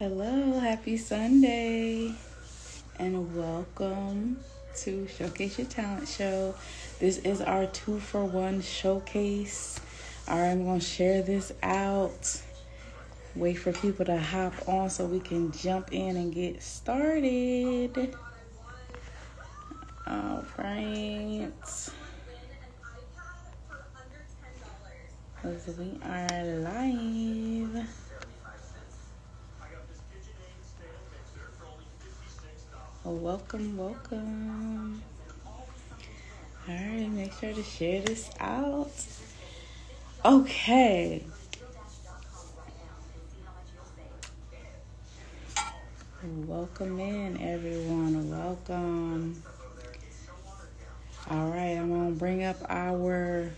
Hello, happy Sunday, and welcome to Showcase Your Talent Show. This is our 2-for-1 showcase. All right, I'm going to share this out. Wait for people to hop on so we can jump in and get started. All right. As we are live. Welcome. All right, make sure to share this out. Okay. Welcome in, everyone. Welcome. All right, I'm going to bring up our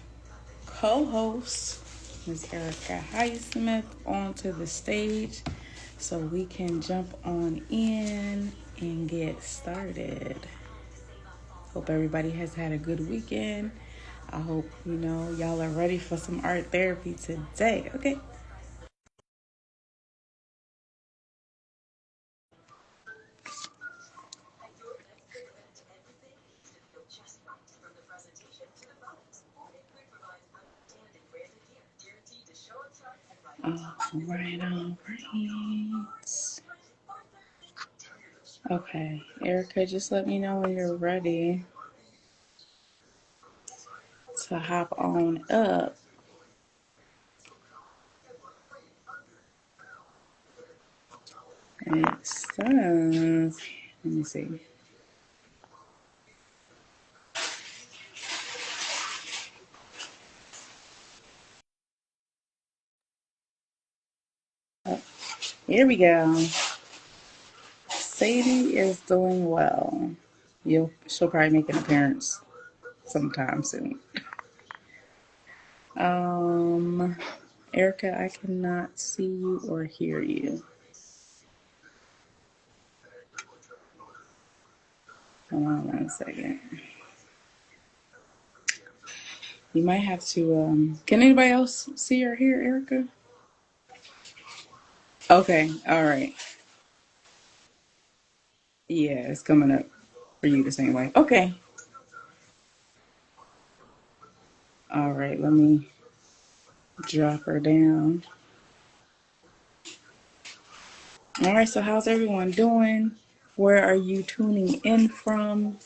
co-host, Ms. Erica Highsmith, onto the stage so we can jump on in and get started. Hope everybody has had a good weekend. I hope, y'all are ready for some art therapy today, okay? All right. Okay, Erica, just let me know when you're ready to hop on up. It says, let me see. Oh, here we go. Sadie is doing well. She'll probably make an appearance sometime soon. Erica, I cannot see you or hear you. Hold on 1 second. You might have to, can anybody else see or hear Erica? Okay, all right. Yeah, it's coming up for you the same way. Okay. All right, let me drop her down. All right, so how's everyone doing? Where are you tuning in from?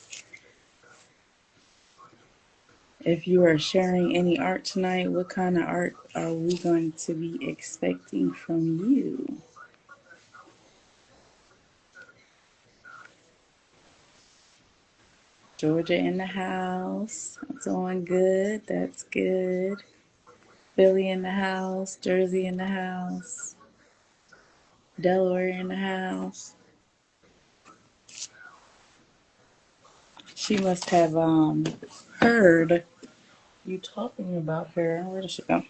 If you are sharing any art tonight, what kind of art are we going to be expecting from you? Georgia in the house. Doing good. That's good. Philly in the house. Jersey in the house. Delaware in the house. She must have heard you talking about her. Where did she go?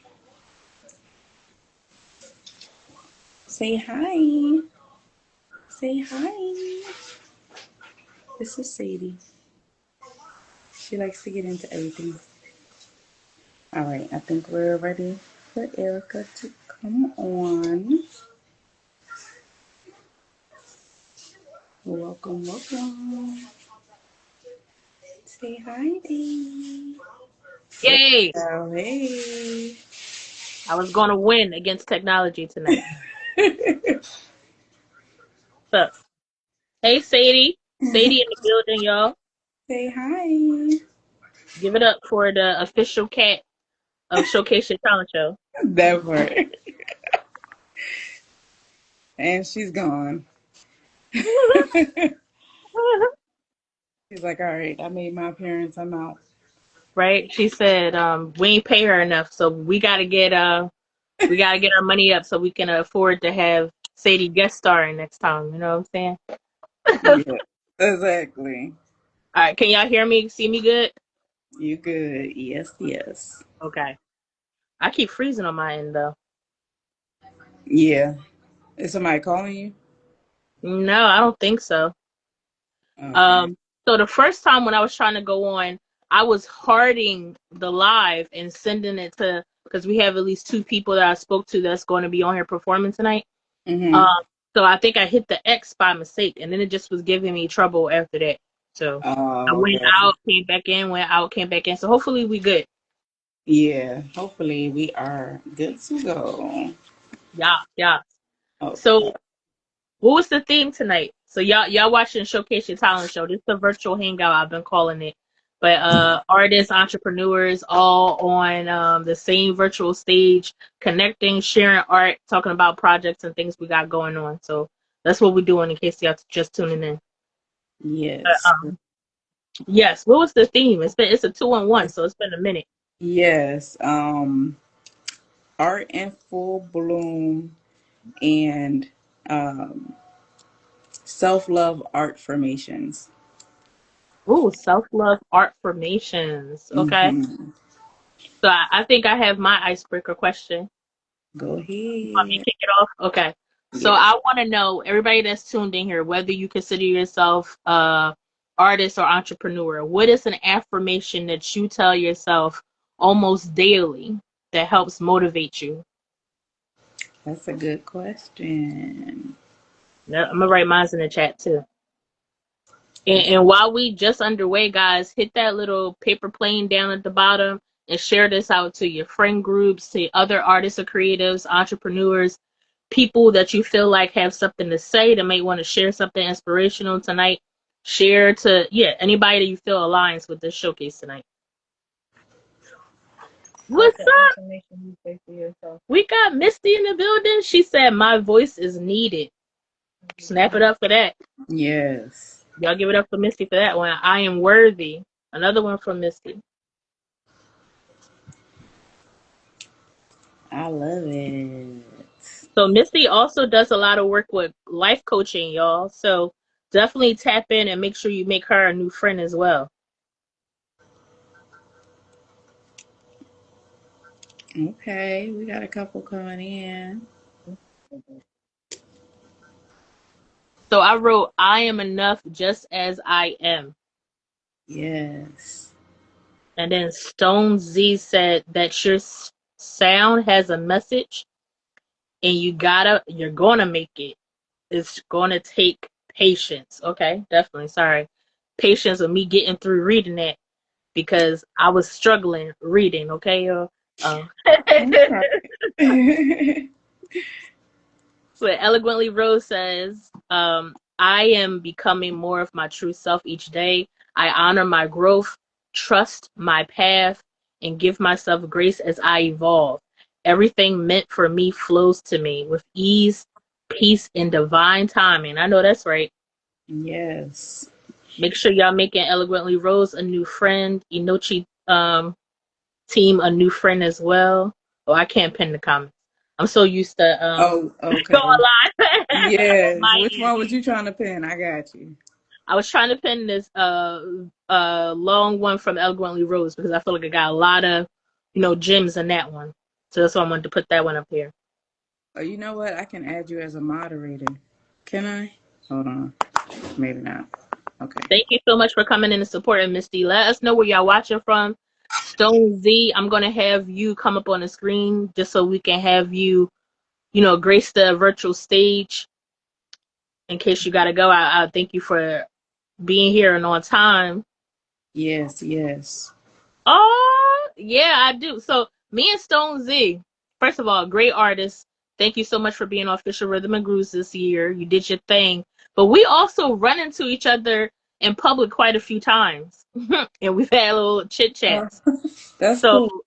Say hi. Say hi. This is Sadie. She likes to get into everything. All right, I think we're ready for Erica to come on. Welcome. Say hi, Dee. Yay! Oh, hey. I was going to win against technology tonight. So, hey, Sadie. Sadie in the building, y'all. Say hi. Give it up for the official cat of Showcase Your Talent Show. Never. And she's gone. She's like, all right, I made my appearance. I'm out. Right? She said, we ain't pay her enough, so we gotta get our money up so we can afford to have Sadie guest starring next time. You know what I'm saying? Yeah, exactly. All right, can y'all hear me? See me good? You good. Yes. Okay. I keep freezing on my end though. Yeah. Is somebody calling you? No, I don't think so. Okay. Um, so the first time when I was trying to go on, I was hearting the live and sending it to, because we have at least two people that I spoke to that's going to be on here performing tonight. Mm-hmm. So I think I hit the X by mistake, and then it just was giving me trouble after that. So I Oh, went okay. out, came back in, went out, came back in. So hopefully we good. Yeah, hopefully we are good to go. Yeah, yeah. Okay. So what was the theme tonight? So y'all watching Showcase Your Talent show. This is the virtual hangout I've been calling it. But artists, entrepreneurs, all on the same virtual stage, connecting, sharing art, talking about projects and things we got going on. So that's what we're doing in case y'all just tuning in. Yes. Yes, what was the theme? It's a 2-in-1, so it's been a minute. Yes. Art in full bloom and um, self love Artfirmations. Ooh, self-love Artfirmations. Okay. Mm-hmm. So I think I have my icebreaker question. Go Want me to ahead. kick it off? Okay. So Yes. I want to know, everybody that's tuned in here, whether you consider yourself artist or entrepreneur, what is an affirmation that you tell yourself almost daily that helps motivate you? That's a good question. Yeah, I'm gonna write mine in the chat too. And while we just underway, guys, hit that little paper plane down at the bottom and share this out to your friend groups, to other artists or creatives, entrepreneurs, people that you feel like have something to say that may want to share something inspirational tonight. Share to, anybody that you feel aligns with this showcase tonight. What's What's the up? affirmation you say for yourself? We got Misty in the building. She said, "My voice is needed." Snap it up for that. Yes. Y'all give it up for Misty for that one. I am worthy. Another one from Misty. I love it. So Misty also does a lot of work with life coaching, y'all. So definitely tap in and make sure you make her a new friend as well. Okay, we got a couple coming in. So I wrote, "I am enough just as I am." Yes. And then Stone Z said that your sound has a message and you're gonna make it. It's gonna take patience. Okay, definitely. Sorry. Patience with me getting through reading that because I was struggling reading, okay, y'all? Uh, Okay. So Eloquently Rose says, I am becoming more of my true self each day. I honor my growth, trust my path, and give myself grace as I evolve. Everything meant for me flows to me with ease, peace, and divine timing. I know that's right. Yes. Make sure y'all making Eloquently Rose a new friend. Inochi team a new friend as well. Oh, I can't pin the comments. I'm so used to Oh, going okay. live on Yes. my Which end. one was you trying to pin? I got you. I was trying to pin this long one from Eloquently Rose because I feel like I got a lot of gems in that one. So that's why I wanted to put that one up here. Oh, you know what? I can add you as a moderator. Can I? Hold on. Maybe not. Okay. Thank you so much for coming in and supporting Misty. Let us know where y'all watching from. Stone Z, I'm gonna have you come up on the screen just so we can have you, grace the virtual stage. In case you gotta go, I thank you for being here and on time. Yes, yes. Oh, yeah, I do. So me and Stone Z, first of all, great artist. Thank you so much for being on Official Rhythm and Grooves this year. You did your thing. But we also run into each other in public quite a few times. And we've had a little chit Oh, chats. that's So cool.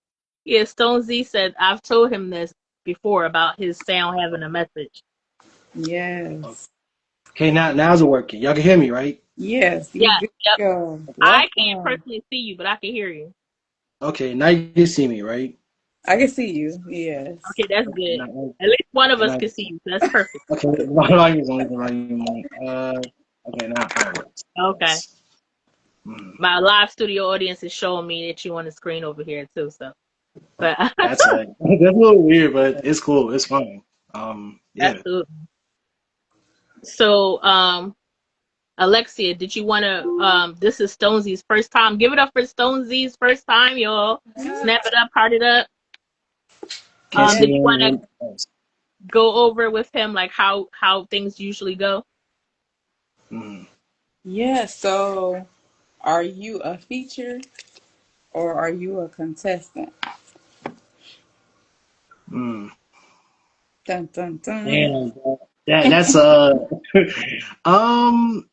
yeah, Stone Z said I've told him this before about his sound having a message. Yes. Okay, now's it working. Y'all can hear me, right? Yes, you Yeah, good yep. to go. I can't Welcome. personally see you, but I can hear you. Okay, now you can see me, right? I can see you. Yes. Okay, that's Okay, good. At least one of us can see you. So that's perfect. okay, my volume is only the volume mic. Okay, now it works. Okay. Yes. Mm, My live studio audience is showing me that you on the screen over here too. So, but that's that's a little weird, but it's cool. It's fine. Yeah. absolutely. So, Alexia, did you want to? This is Stonesy's first time. Give it up for Stonesy's first time, y'all. Snap it up, heart it up. Can't see Did you want to? anyone else. go over with him like how things usually go? Mm, Yeah, so are you a feature or are you a contestant? mm. Dun dun dun. Damn, that's um.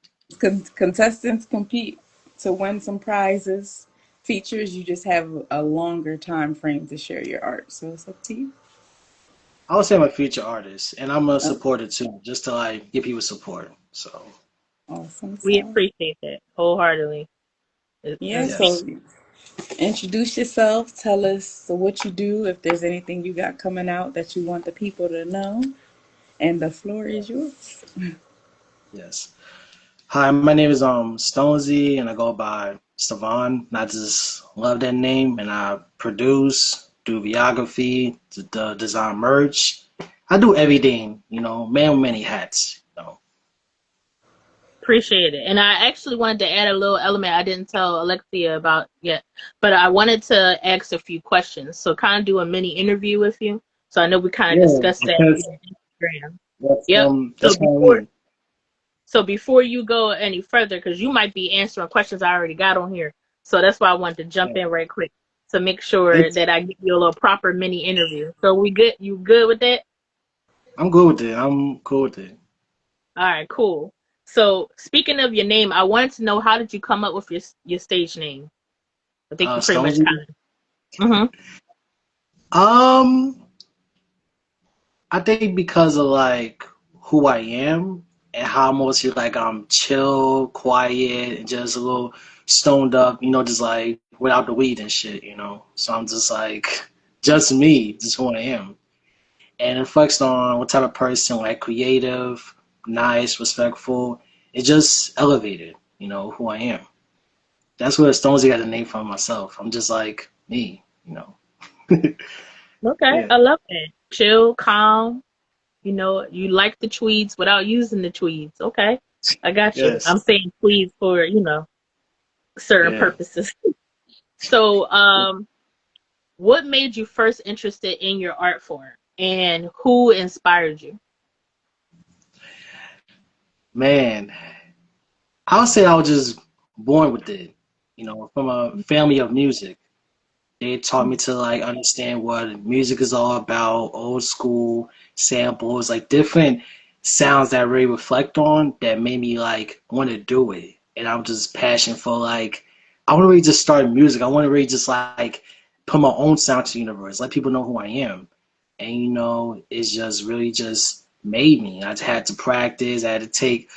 Contestants compete to win some prizes. Features, you just have a longer time frame to share your art. So it's up to you. I would say I'm a feature artist, and I'm a Oh, supporter too, just to like give people support. So awesome We sauce. appreciate that wholeheartedly. Yeah, That's so yes, introduce yourself. Tell us what you do. If there's anything you got coming out that you want the people to know, and the floor is yours. yes. Hi, my name is Stonesy, and I go by Savon. And I just love that name, and I produce, do videography, design merch. I do everything, man with many hats. appreciate it. And I actually wanted to add a little element I didn't tell Alexia about yet, but I wanted to ask a few questions. So kind of do a mini interview with you. So I know we kind of Yeah, discussed that because via Instagram. that's Yep. So that's what I before mean. so before you go any further, because you might be answering questions I already got on here. So that's why I wanted to jump Yeah. in right quick to make sure It's that I give you a little proper mini interview. So we good? You good with that? I'm good with it. I'm cool with it. All right, cool. So speaking of your name, I wanted to know how did you come up with your stage name? I think you pretty much Stonesy. kind of. Mm-hmm. Um, I think because of like who I am and how mostly like I'm chill, quiet, and just a little stoned up, just like without the weed and shit. So I'm just like just me, just who I am. And it reflects on what type of person, like creative, nice, respectful. It just elevated, who I am. That's where Stonesy got the name from myself. I'm just like me. Okay, Yeah. I love that. Chill, calm. You like the tweeds without using the tweeds. Okay, I got you. Yes. I'm saying tweeds for certain Yeah. purposes. So, what made you first interested in your art form, and who inspired you? Man, I would say I was just born with it, from a family of music. They taught me to like understand what music is all about, old school samples, like different sounds that I really reflect on that made me like want to do it. And I'm just passionate for like I want to really just start music. I want to really just like put my own sound to the universe, let people know who I am. And it's just really just made me. I just had to practice. I had to take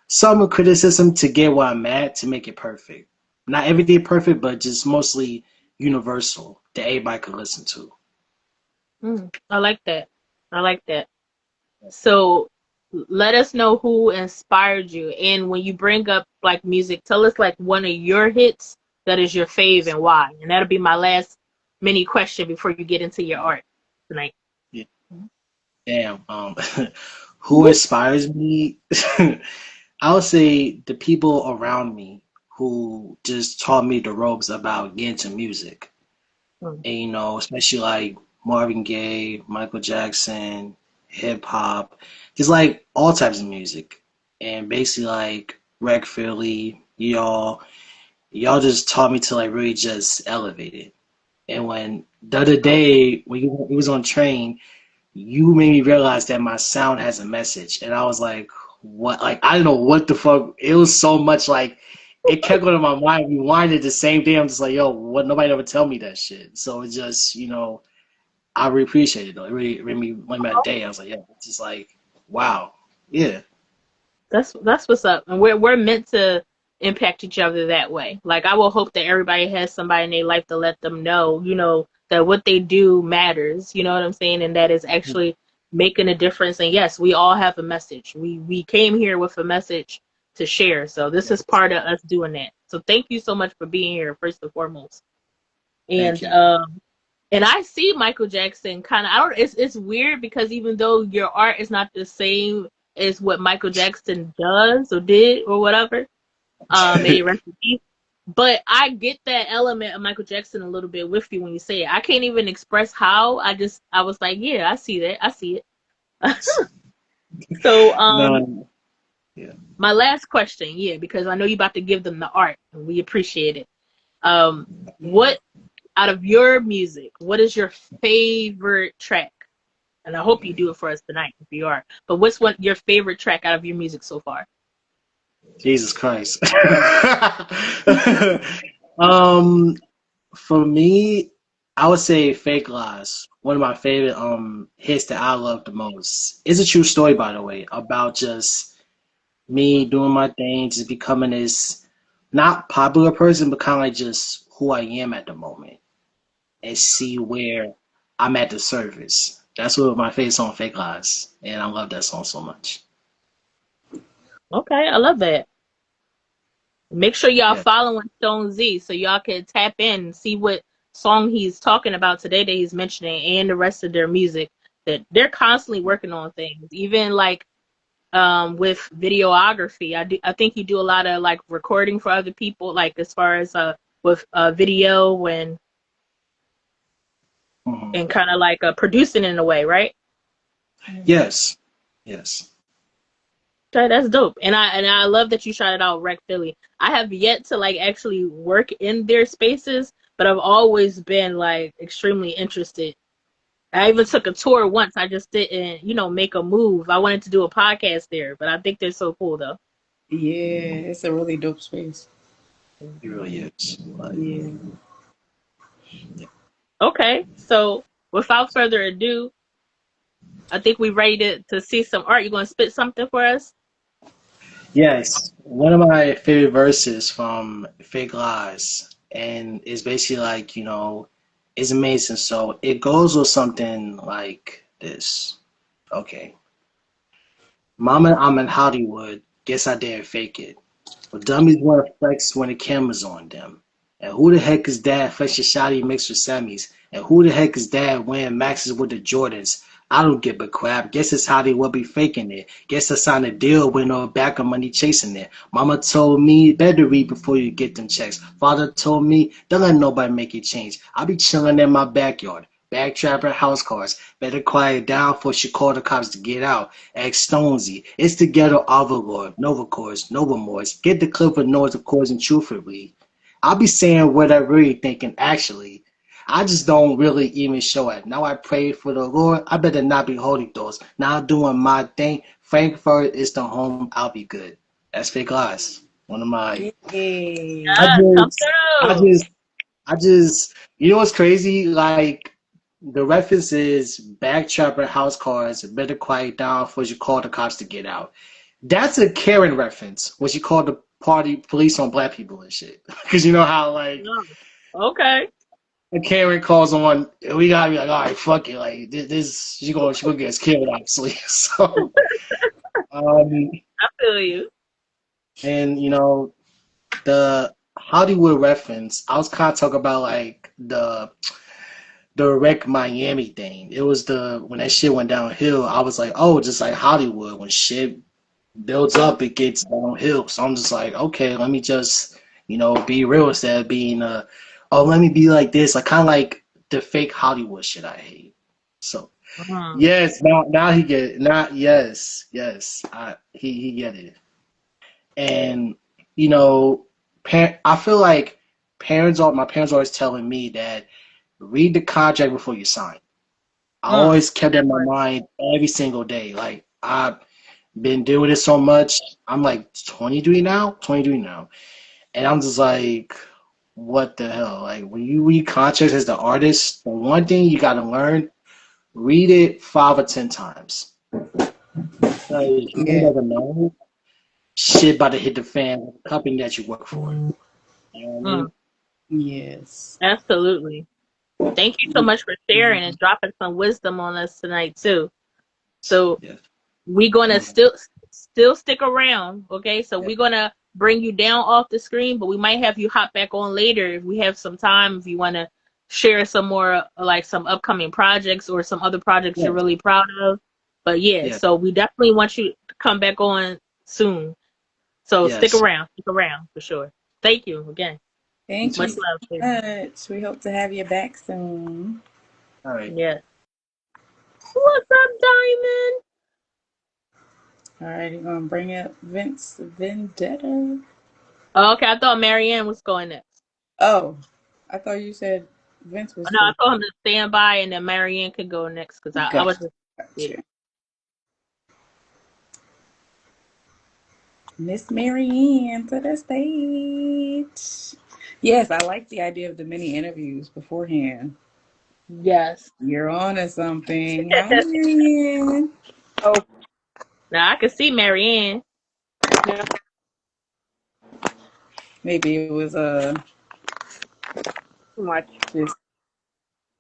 some criticism to get where I'm at to make it perfect. Not everything perfect, but just mostly universal that everybody could listen to. I like that. I like that. So, let us know who inspired you, and when you bring up like music, tell us like one of your hits that is your fave and why. And that'll be my last mini question before you get into your art tonight. Yeah. Damn. Who inspires me? I would say the people around me who just taught me the ropes about getting to music. Mm. And especially like Marvin Gaye, Michael Jackson, hip hop, just like all types of music. And basically like Rec Philly, y'all just taught me to like really just elevate it. And when the other day when you was on train, you made me realize that my sound has a message. And I was like, what? Like, I don't know what the fuck. It was so much like, it kept going to my mind. Rewinded the same day. I'm just like, yo, what? Nobody ever tell me that shit. So it just, I really appreciate it though. It really made me went my day. I was like, yeah, it's just like, wow. Yeah. That's what's up, and we're meant to impact each other that way. Like I will hope that everybody has somebody in their life to let them know, that what they do matters. You know what I'm saying, and that is actually making a difference. And yes, we all have a message. We came here with a message to share, so this is part of us doing that. So thank you so much for being here, first and foremost. Thank And you. I see Michael Jackson kind of. I don't. It's weird because even though your art is not the same as what Michael Jackson does or did or whatever, may he rest in peace. But I get that element of Michael Jackson a little bit with you when you say it. I can't even express how. I was like, yeah, I see that. I see it. So, No, yeah. my last question, yeah, because I know you're about to give them the art, and we appreciate it. What out of your music, what is your favorite track? And I hope you do it for us tonight if you are. But what's your favorite track out of your music so far? Jesus Christ. um, for me, I would say Fake Lies. One of my favorite hits that I love the most. It's a true story, by the way, about just me doing my thing, just becoming this not popular person, but kind of like just who I am at the moment, and see where I'm at the surface. That's what my favorite song, Fake Lies, and I love that song so much. Okay, I love that. Make sure y'all Yeah. following Stone Z so y'all can tap in and see what song he's talking about today that he's mentioning and the rest of their music. That they're constantly working on things. Even like with videography. I think you do a lot of like recording for other people, like as far as with video Mhm. and kind of like producing in a way, right? Yes. Yes. Okay, that's dope. And I love that you shouted out Rec Philly. I have yet to like actually work in their spaces, but I've always been like extremely interested. I even took a tour once. I just didn't, make a move. I wanted to do a podcast there, but I think they're so cool though. Yeah, it's a really dope space. It really is. But Yeah. Okay, so without further ado, I think we're ready to see some art. You gonna spit something for us? yes, one of my favorite verses from Fake Lies, and it's basically like, it's amazing. So it goes with something like this. Okay. Mama, I'm in Hollywood. Guess I dare fake it. But dummies want to flex when the camera's on them. And who the heck is dad flexing shoddy mixed with semis? And who the heck is dad wearing maxes with the Jordans? I don't give a crap. Guess it's how they will be faking it. Guess I signed a deal with no backup money chasing it. Mama told me better read before you get them checks. Father told me don't let nobody make you change. I'll be chilling in my backyard. Bag trapper, house cars. Better quiet down before she call the cops to get out. Ex Stonesy. It's the ghetto overlord. Nova Chords, Nova Moors. Get the clip of noise of course and truthfully. I'll be saying what I really think and actually. I just don't really even show it. Now I pray for the Lord. I better not be holding those. Now I'm doing my thing. Frankfurt is the home. I'll be good. That's Fake Lies. One of my. Hey. I Yes, come just, I through. just, I just. You know what's crazy? Like the reference is bag trapper, house cars. Better quiet down before you call the cops to get out. That's a Karen reference when she called the party police on black people and shit. Because you know how like No. Okay, a Karen calls on, we gotta be like, all right, fuck it, like this she gonna get us killed, obviously. So, um, I feel you. and the Hollywood reference, I was kind of talking about like the Wreck Miami thing. It was the when that shit went downhill. I was like, oh, just like Hollywood when shit builds up, it gets downhill. So I'm just like, okay, let me just, be real instead of being oh, let me be like this. Like kind of like the fake Hollywood shit I hate. So Mhm. yes, now he get it. Not yes. He get it. And you know, I feel like my parents always telling me that read the contract before you sign. I Mm. always kept that in my mind every single day. Like I've been doing it so much. I'm like 23 now, and I'm just like, what the hell? Like when you read contracts as the artist, the one thing you gotta learn, read it 5 or 10 times. Because you Yeah. never know shit about to hit the fan with the company that you work for. You know what I Mm. mean? Yes. Absolutely. Thank you so much for sharing and dropping some wisdom on us tonight too. So Yes. we're gonna Mhm. still stick around, okay? So Yeah. we're gonna bring you down off the screen, but we might have you hop back on later if we have some time. If you want to share some more, like some upcoming projects or some other projects you're Yes. really proud of. But yeah, Yes. so we definitely want you to come back on soon. So Yes. stick around for sure. Thank you again. Thank you Much so love to you. much. We hope to have you back soon. All right. Yeah. What's up, Diamond? All right, you're gonna bring up Vince Vendetta. Oh, okay, I thought Marianne was going next. Oh, I thought you said Vince was No, I first. told him to stand by and then Marianne could go next because I was Gotcha. just, yeah. Miss Mary Ann to the stage. Yes, I like the idea of the mini interviews beforehand. Yes. You're on to something. Hi, Mary Ann. Oh, Now I can see Marianne. no, Maybe it was too much.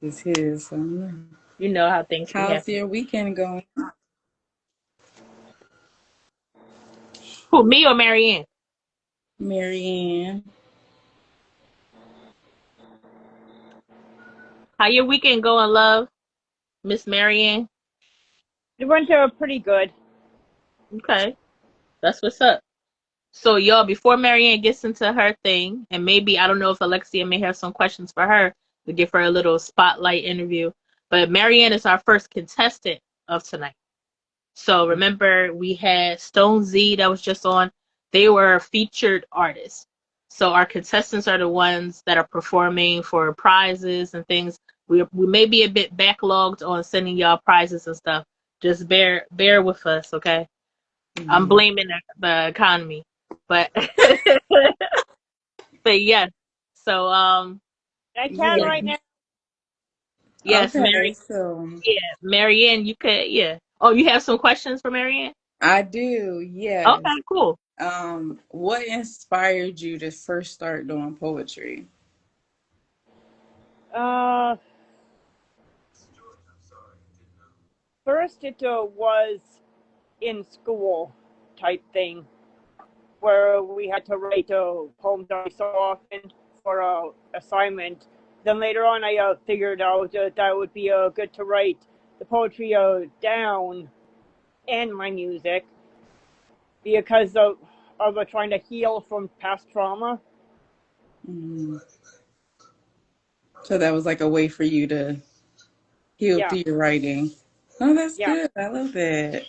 just his. I don't know. You know how things be How's happening. your weekend going, Who, me or Marianne? Mary Ann? How your weekend going, love? Miss Marianne? It went pretty good. Okay, that's what's up. So, y'all, before Marianne gets into her thing, and maybe, I don't know if Alexia may have some questions for her to give her a little spotlight interview, but Marianne is our first contestant of tonight. So remember, we had Stone Z that was just on. They were featured artists. So our contestants are the ones that are performing for prizes and things. We may be a bit backlogged on sending y'all prizes and stuff. Just bear with us, okay? I'm Mhm. blaming the economy, but but yes. So I can Yeah. right now. yes, Okay. Mary. So Yeah, Marianne, you could, yeah. Oh, you have some questions for Marianne? I do. Yes. Okay, cool. What inspired you to first start doing poetry? Uh, First it was in school type thing where we had to write poems every so often for a assignment. Then later on, I figured out that would be good to write the poetry down and my music because of trying to heal from past trauma. Mm. So that was like a way for you to heal Yeah, through your writing. Oh, that's yeah. good. I love that.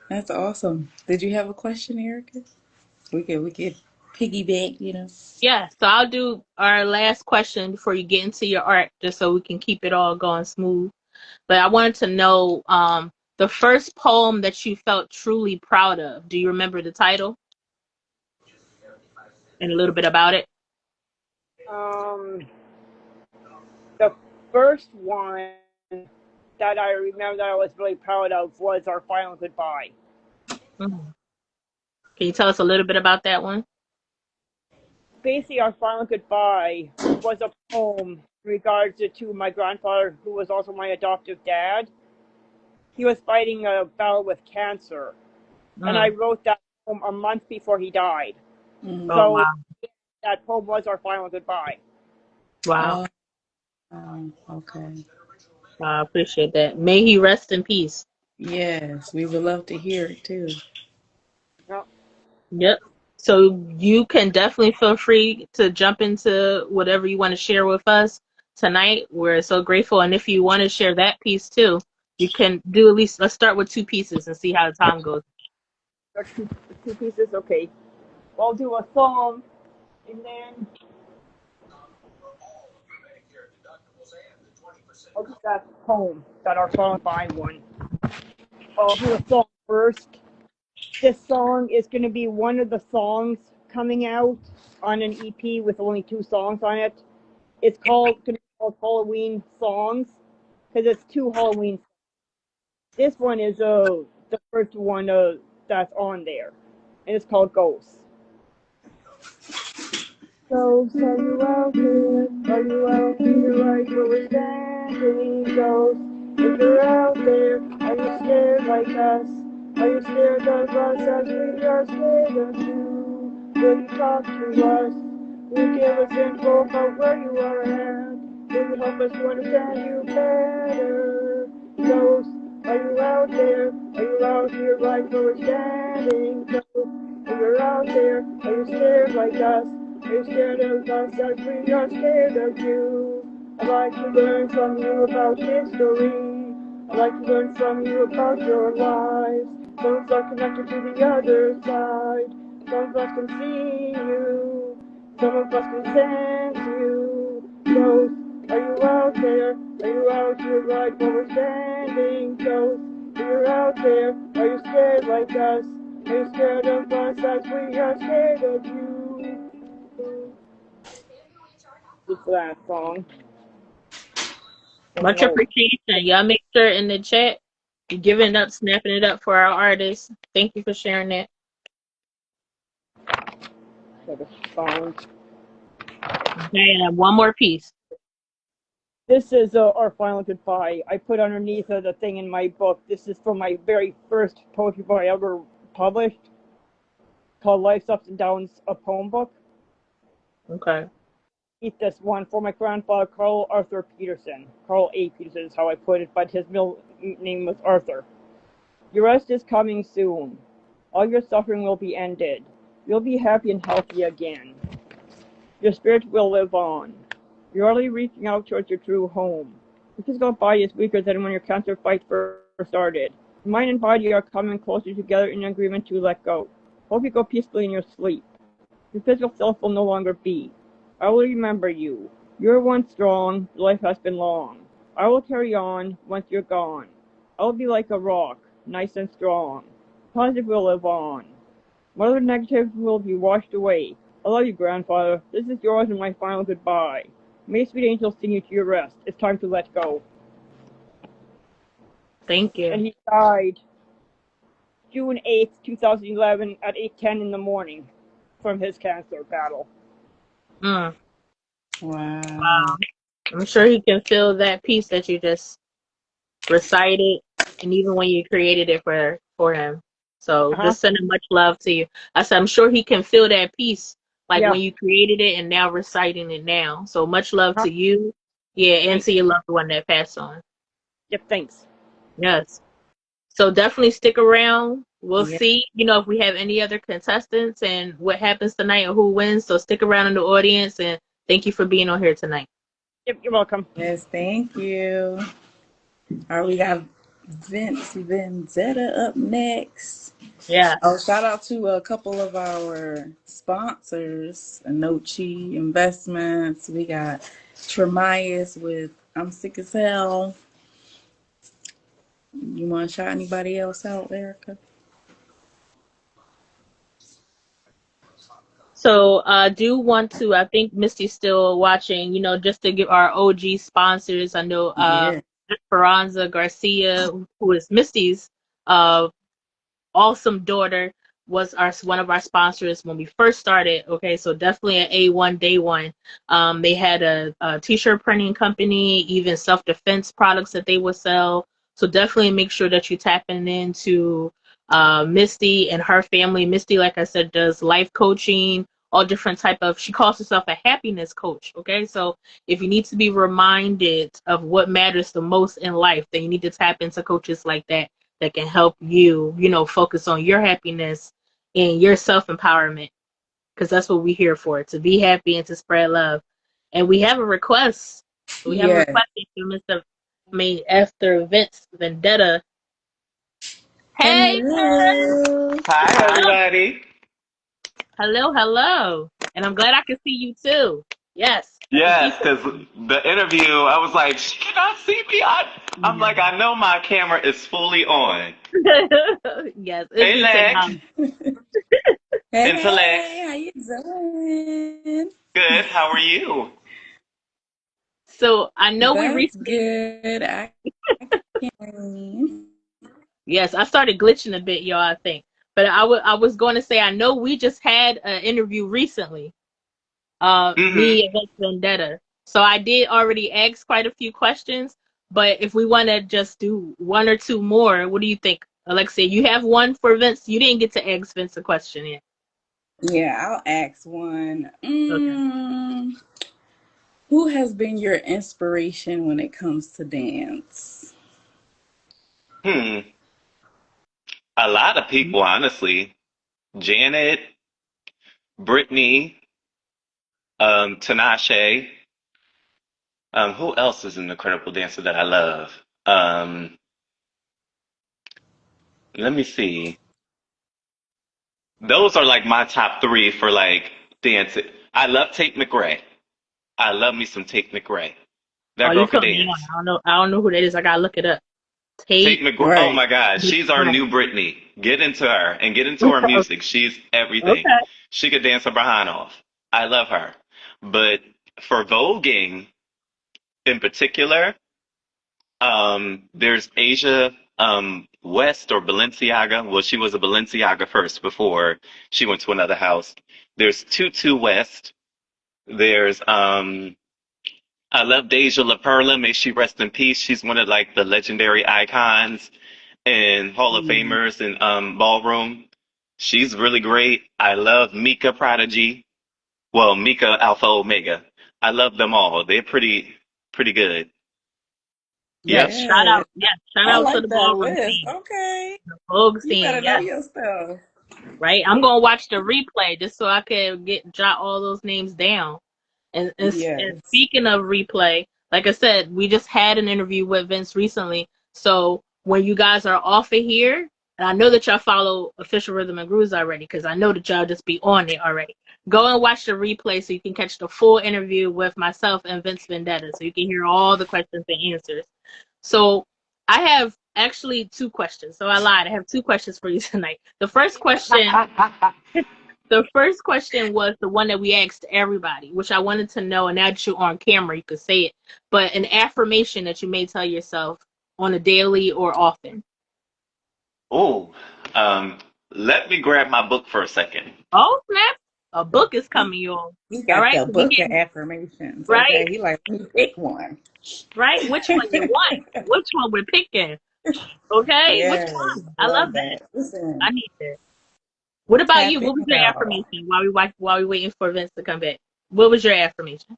That's awesome. Did you have a question, Erica? We could piggyback, you know. Yeah, so I'll do our last question before you get into your art, just so we can keep it all going smooth. But I wanted to know the first poem that you felt truly proud of. Do you remember the title and a little bit about it? Um, the first one that I remember that I was really proud of was our final goodbye. Mhm. Can you tell us a little bit about that one? Basically, our final goodbye was a poem in regards to my grandfather, who was also my adoptive dad. He was fighting a battle with cancer, and I Mm. wrote that poem a month before he died. Mm. Oh, So wow. that poem was our final goodbye. Wow. Oh, okay. I appreciate that. May he rest in peace. Yes, we would love to hear it too. Yep. Yep. So you can definitely feel free to jump into whatever you want to share with us tonight. We're so grateful. And if you want to share that piece too, you can do at least, let's start with two pieces and see how the time goes. Two pieces, okay. I'll do a song, and then I'll do that poem, that our song by one. I'll do a song first. This song is going to be one of the songs coming out on an EP with only two songs on it. It's going to be called Halloween Songs because it's two Halloween. This one is the first one that's on there, and it's called Ghosts. Ghosts, are you out there? Are you out there? Right where we're standing? Ghosts, if you're out there, are you scared like us? Are you scared of us as we are scared of you? Will you talk to us? Will you give us info about where you are at? Will you help us to understand you better? Ghosts, are you out there? Are you out here right where we're standing? Ghosts, if you're out there, are you scared like us? Are you scared of us as we are scared of you? I'd like to learn from you about history. I'd like to learn from you about your lives. Some of us are connected to the other side. Some of us can see you. Some of us can sense you. Ghost, are you out there? Are you out here right where we're standing? Ghost, are you out there? Are you scared like us? Are you scared of us as we are scared of you? It's that song. Much appreciation. Y'all make sure in the chat you're giving up, snapping it up for our artists. Thank you for sharing that. Song. Okay, and one more piece. This is our final goodbye. I put underneath the thing in my book. This is from my very first poetry book I ever published, called Life's Ups and Downs, a poem book. Okay. Eat this one for my grandfather, Carl Arthur Peterson. Carl A. Peterson is how I put it, but his middle name was Arthur. Your rest is coming soon. All your suffering will be ended. You'll be happy and healthy again. Your spirit will live on. You're already reaching out towards your true home. Your physical body is weaker than when your cancer fight first started. Mind and body are coming closer together in agreement to let go. Hope you go peacefully in your sleep. Your physical self will no longer be. I will remember you. You were once strong, life has been long. I will carry on once you're gone. I will be like a rock, nice and strong. Positive will live on. Whatever negative will be washed away. I love you, grandfather. This is yours and my final goodbye. May sweet angels sing you to your rest. It's time to let go. Thank you. And he died June 8th, 2011 at 8:10 in the morning from his cancer battle. Mm. Wow. I'm sure he can feel that piece that you just recited, and even when you created it for him. So just sending much love to you. I said I'm sure he can feel that piece, like when you created it and now reciting it now. So much love to you, and to your loved one that passed on. Yep, thanks. Yes. So definitely stick around. We'll Yeah. see, if we have any other contestants and what happens tonight or who wins. So stick around in the audience, and thank you for being on here tonight. Yep, you're welcome. Yes, thank you. All right, we got Vince Vendetta up next. Yeah. Oh, shout out to a couple of our sponsors, Anochi Investments. We got Tremias with I'm Sick as Hell. You want to shout anybody else out, Erica? So I do want to, I think Misty's still watching, just to give our OG sponsors. I know Yeah. Esperanza Garcia, who is Misty's uh, awesome daughter, was one of our sponsors when we first started. Okay, so definitely an A1 day one. They had a t-shirt printing company, even self-defense products that they would sell. So definitely make sure that you're tapping into Misty and her family. Misty, like I said, does life coaching, all different type of, she calls herself a happiness coach. Okay, so if you need to be reminded of what matters the most in life, then you need to tap into coaches like that can help you, focus on your happiness and your self-empowerment, because that's what we're here for, to be happy and to spread love. And we have a request. We have a Yeah. request after Vince Vendetta. Hey, Hello. Hi, everybody. hello. And I'm glad I can see you too. Yes. Yes, because the interview, I was like, she cannot see me. I'm like, I know my camera is fully on. Yes, it's Hey, the Lex. technology. Intellect. Hey, how you doing? Good. How are you? So I know we That's recently, good. I can't. yes, I started glitching a bit, y'all, I think. But I was going to say, I know we just had an interview recently, Mm-hmm. me and Vince Vendetta. So I did already ask quite a few questions, but if we want to just do one or two more, what do you think? Alexia, you have one for Vince? You didn't get to ask Vince a question yet. Yeah, I'll ask one. Okay. Who has been your inspiration when it comes to dance? Hmm. A lot of people, honestly. Janet, Brittany, Tinashe. Who else is an incredible dancer that I love? Let me see. Those are like my top three for like dancing. I love Tate McRae. I love me some Tate McRae. Oh, That you girl could put me on. dance. I don't know. I don't know who that is. I gotta look it up. Tate Tate McGraw. Oh Right. my God, she's our McRae. new Britney. Get into her and get into her music. She's everything. Okay. She could dance her behind off. I love her. But for voguing in particular, there's Asia West or Balenciaga. Well, she was a Balenciaga first before she went to another house. There's Tutu West. There's I love Deja La Perla. May she rest in peace. She's one of like the legendary icons and Hall of Mm. Famers in ballroom. She's really great. I love Mika Prodigy. Well, Mika Alpha Omega. I love them all. They're pretty good. Yep. Yes. Shout Yes. out. Yes. Shout I out to like the that ballroom list. scene, Okay. the Vogue You better scene. know Yes. your stuff. Right. I'm gonna watch the replay just so I can jot all those names down. And Yes. speaking of replay, like I said, we just had an interview with Vince recently. So when you guys are off of here, and I know that y'all follow Official Rhythm and Grooves already, because I know that y'all just be on it already. Go and watch the replay so you can catch the full interview with myself and Vince Vendetta, so you can hear all the questions and answers. So I have actually two questions. So I lied. I have two questions for you tonight. The first question was the one that we asked everybody, which I wanted to know, and now that you're on camera, you could say it, but an affirmation that you may tell yourself on a daily or often. Oh, let me grab my book for a second. Oh, snap. A book is He, coming, y'all. he All got right? the We book of getting, affirmations. right? Okay. He like, let me pick one. Right? Which one you want? Which one we're picking? Okay? Which Yes. one? I love Love that. that. Listen, I need that. What about tap you? in, What was your y'all. affirmation while we waiting for Vince to come back? What was your affirmation?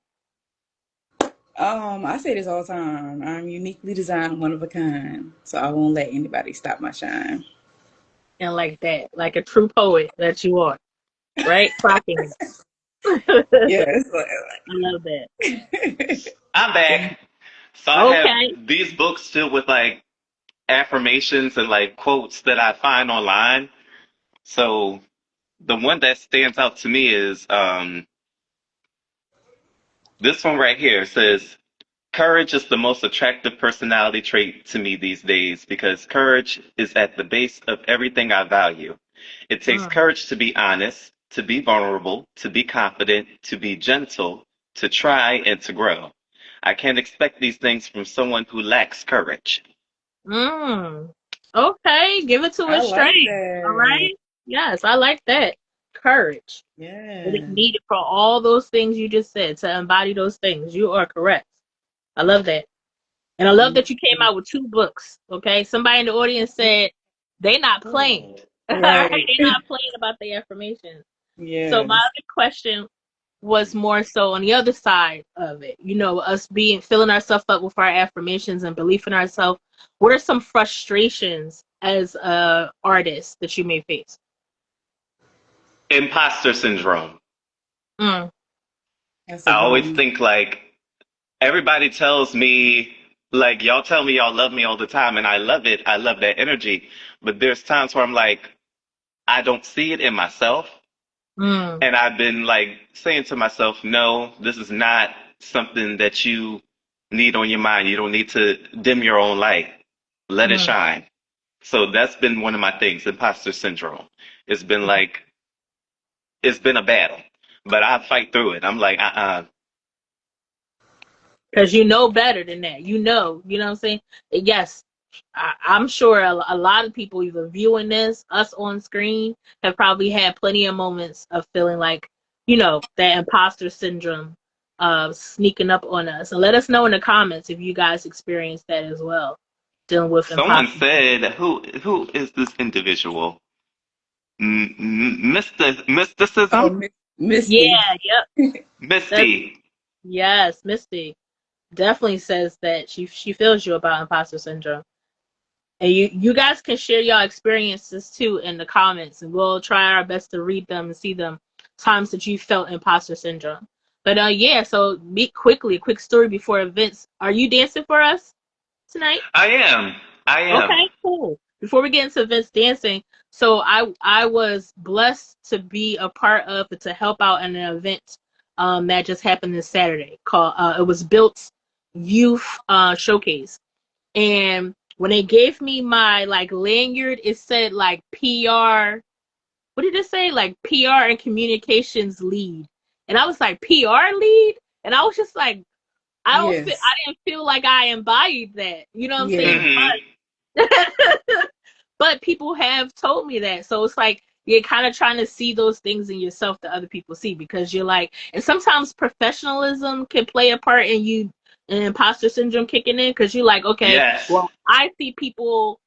I say this all the time. I'm uniquely designed, one of a kind. So I won't let anybody stop my shine. And like that, like a true poet that you are, right? Clocking it. Yes. I love that. I'm back. So I have Okay. these books filled with like affirmations and like quotes that I find online. So the one that stands out to me is this one right here. It says, courage is the most attractive personality trait to me these days because courage is at the base of everything I value. It takes Mm. courage to be honest, to be vulnerable, to be confident, to be gentle, to try, and to grow. I can't expect these things from someone who lacks courage. Mm. Okay. Give it to I us like straight. All that. right. Yes, I like that. Courage. It is Yeah. needed for all those things you just said to embody those things. You are correct. I love that. And I love that you came out with two books. Okay. Somebody in the audience said they not playing. All right. Right. They're not playing about the affirmations. So my Yes. other question was more so on the other side of it. You know, us being filling ourselves up with our affirmations and belief in ourselves. What are some frustrations as a artist that you may face? Imposter syndrome. Mm, That's a I good always one. think like everybody tells me, like, y'all tell me y'all love me all the time, and I love it. I love that energy. But there's times where I'm like, I don't see it in myself. mm, And I've been like saying to myself, no, this is not something that you need on your mind. You don't need to dim your own light. Let it mm. shine. So that's been one of my things, imposter syndrome. It's been like, it's been a battle, but I fight through it. I'm like, Because you know better than that. You know what I'm saying? Yes, I'm sure a lot of people either viewing this, us on screen, have probably had plenty of moments of feeling like, that imposter syndrome sneaking up on us. And let us know in the comments if you guys experienced that as well, dealing with someone imposter. said, who is this individual? Mysticism? Oh, Misty. Yeah, yep. That's, Misty. yes, Misty definitely says that she feels you about imposter syndrome. And you guys can share y'all experiences too in the comments, and we'll try our best to read them and see them times that you felt imposter syndrome. But yeah, so meet quickly, a quick story before events. Are you dancing for us tonight? I am. I am. Okay, cool. before we get into events dancing, so I was blessed to be a part of it, to help out in an event that just happened this Saturday called it was Built Youth Showcase. And when they gave me my like lanyard, it said like PR. What did it say? Like PR and communications lead. And I was like, PR lead? And I was just like, Yes. I didn't feel like I embodied that. You know what I'm Yeah. saying? Mm-hmm. But people have told me that. So it's like you're kind of trying to see those things in yourself that other people see, because you're like, and sometimes professionalism can play a part in you, and imposter syndrome kicking in, because you're like, okay, Yes. well, I see people,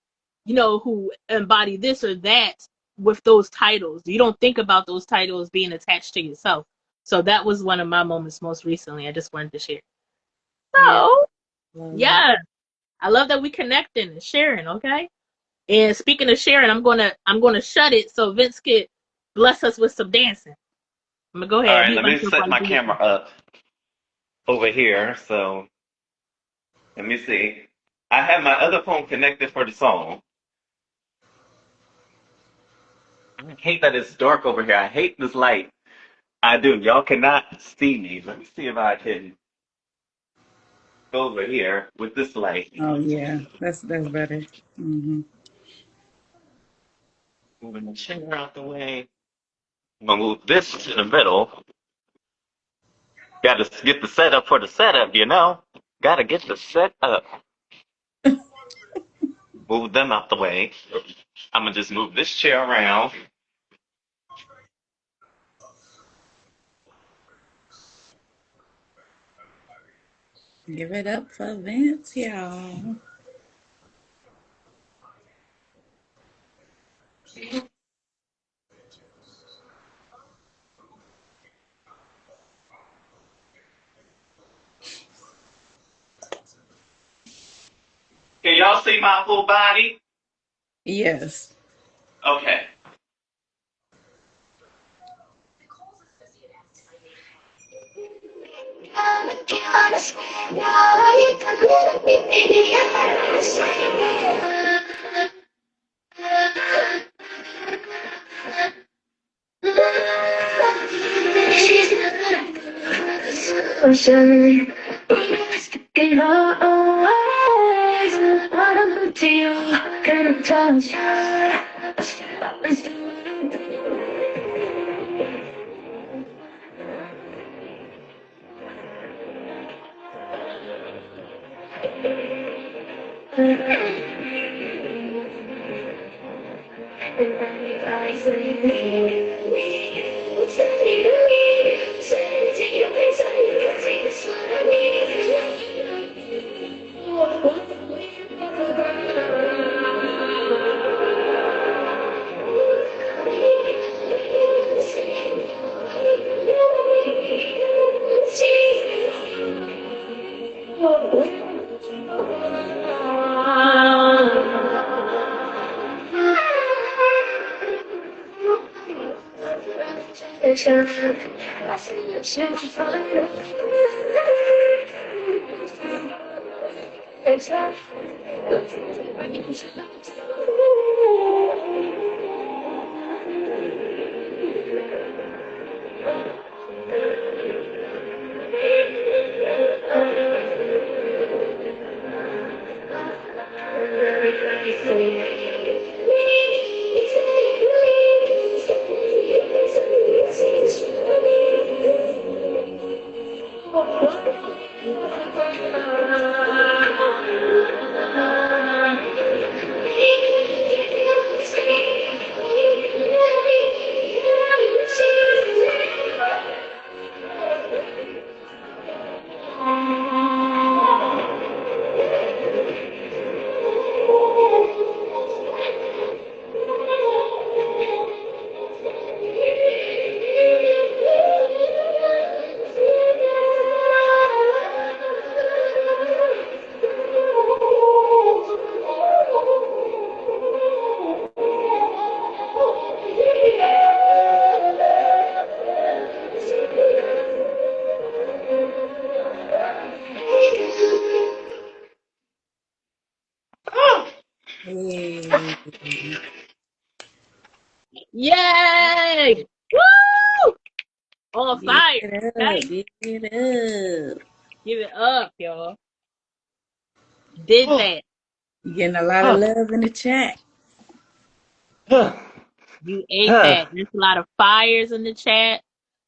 who embody this or that with those titles. You don't think about those titles being attached to yourself. So that was one of my moments most recently. I just wanted to share. Yeah. So, Love it. yeah, I love that we connecting and sharing, okay? And speaking of sharing, I'm gonna shut it so Vince could bless us with some dancing. I'm gonna go All ahead and right, mute let me myself set while you my do camera this. up over here. So let me see. I have my other phone connected for the song. I hate that it's dark over here. I hate this light. I do. Y'all cannot see me. Let me see if I can go over here with this light. Oh yeah, that's better. Hmm. Moving the chair out the way. I'm gonna move this to the middle. Got to get the setup for the setup, you know. Got to get the setup. Move them out the way. I'm gonna just move this chair around. Give it up for Vince, y'all. Can y'all see my full body? Yes. Okay. On Give fire. it up. Okay? Give it up. Give it up, y'all. Did Oh, that. You getting a lot of huh, love in the chat. huh, You ate huh. that. There's a lot of fires in the chat.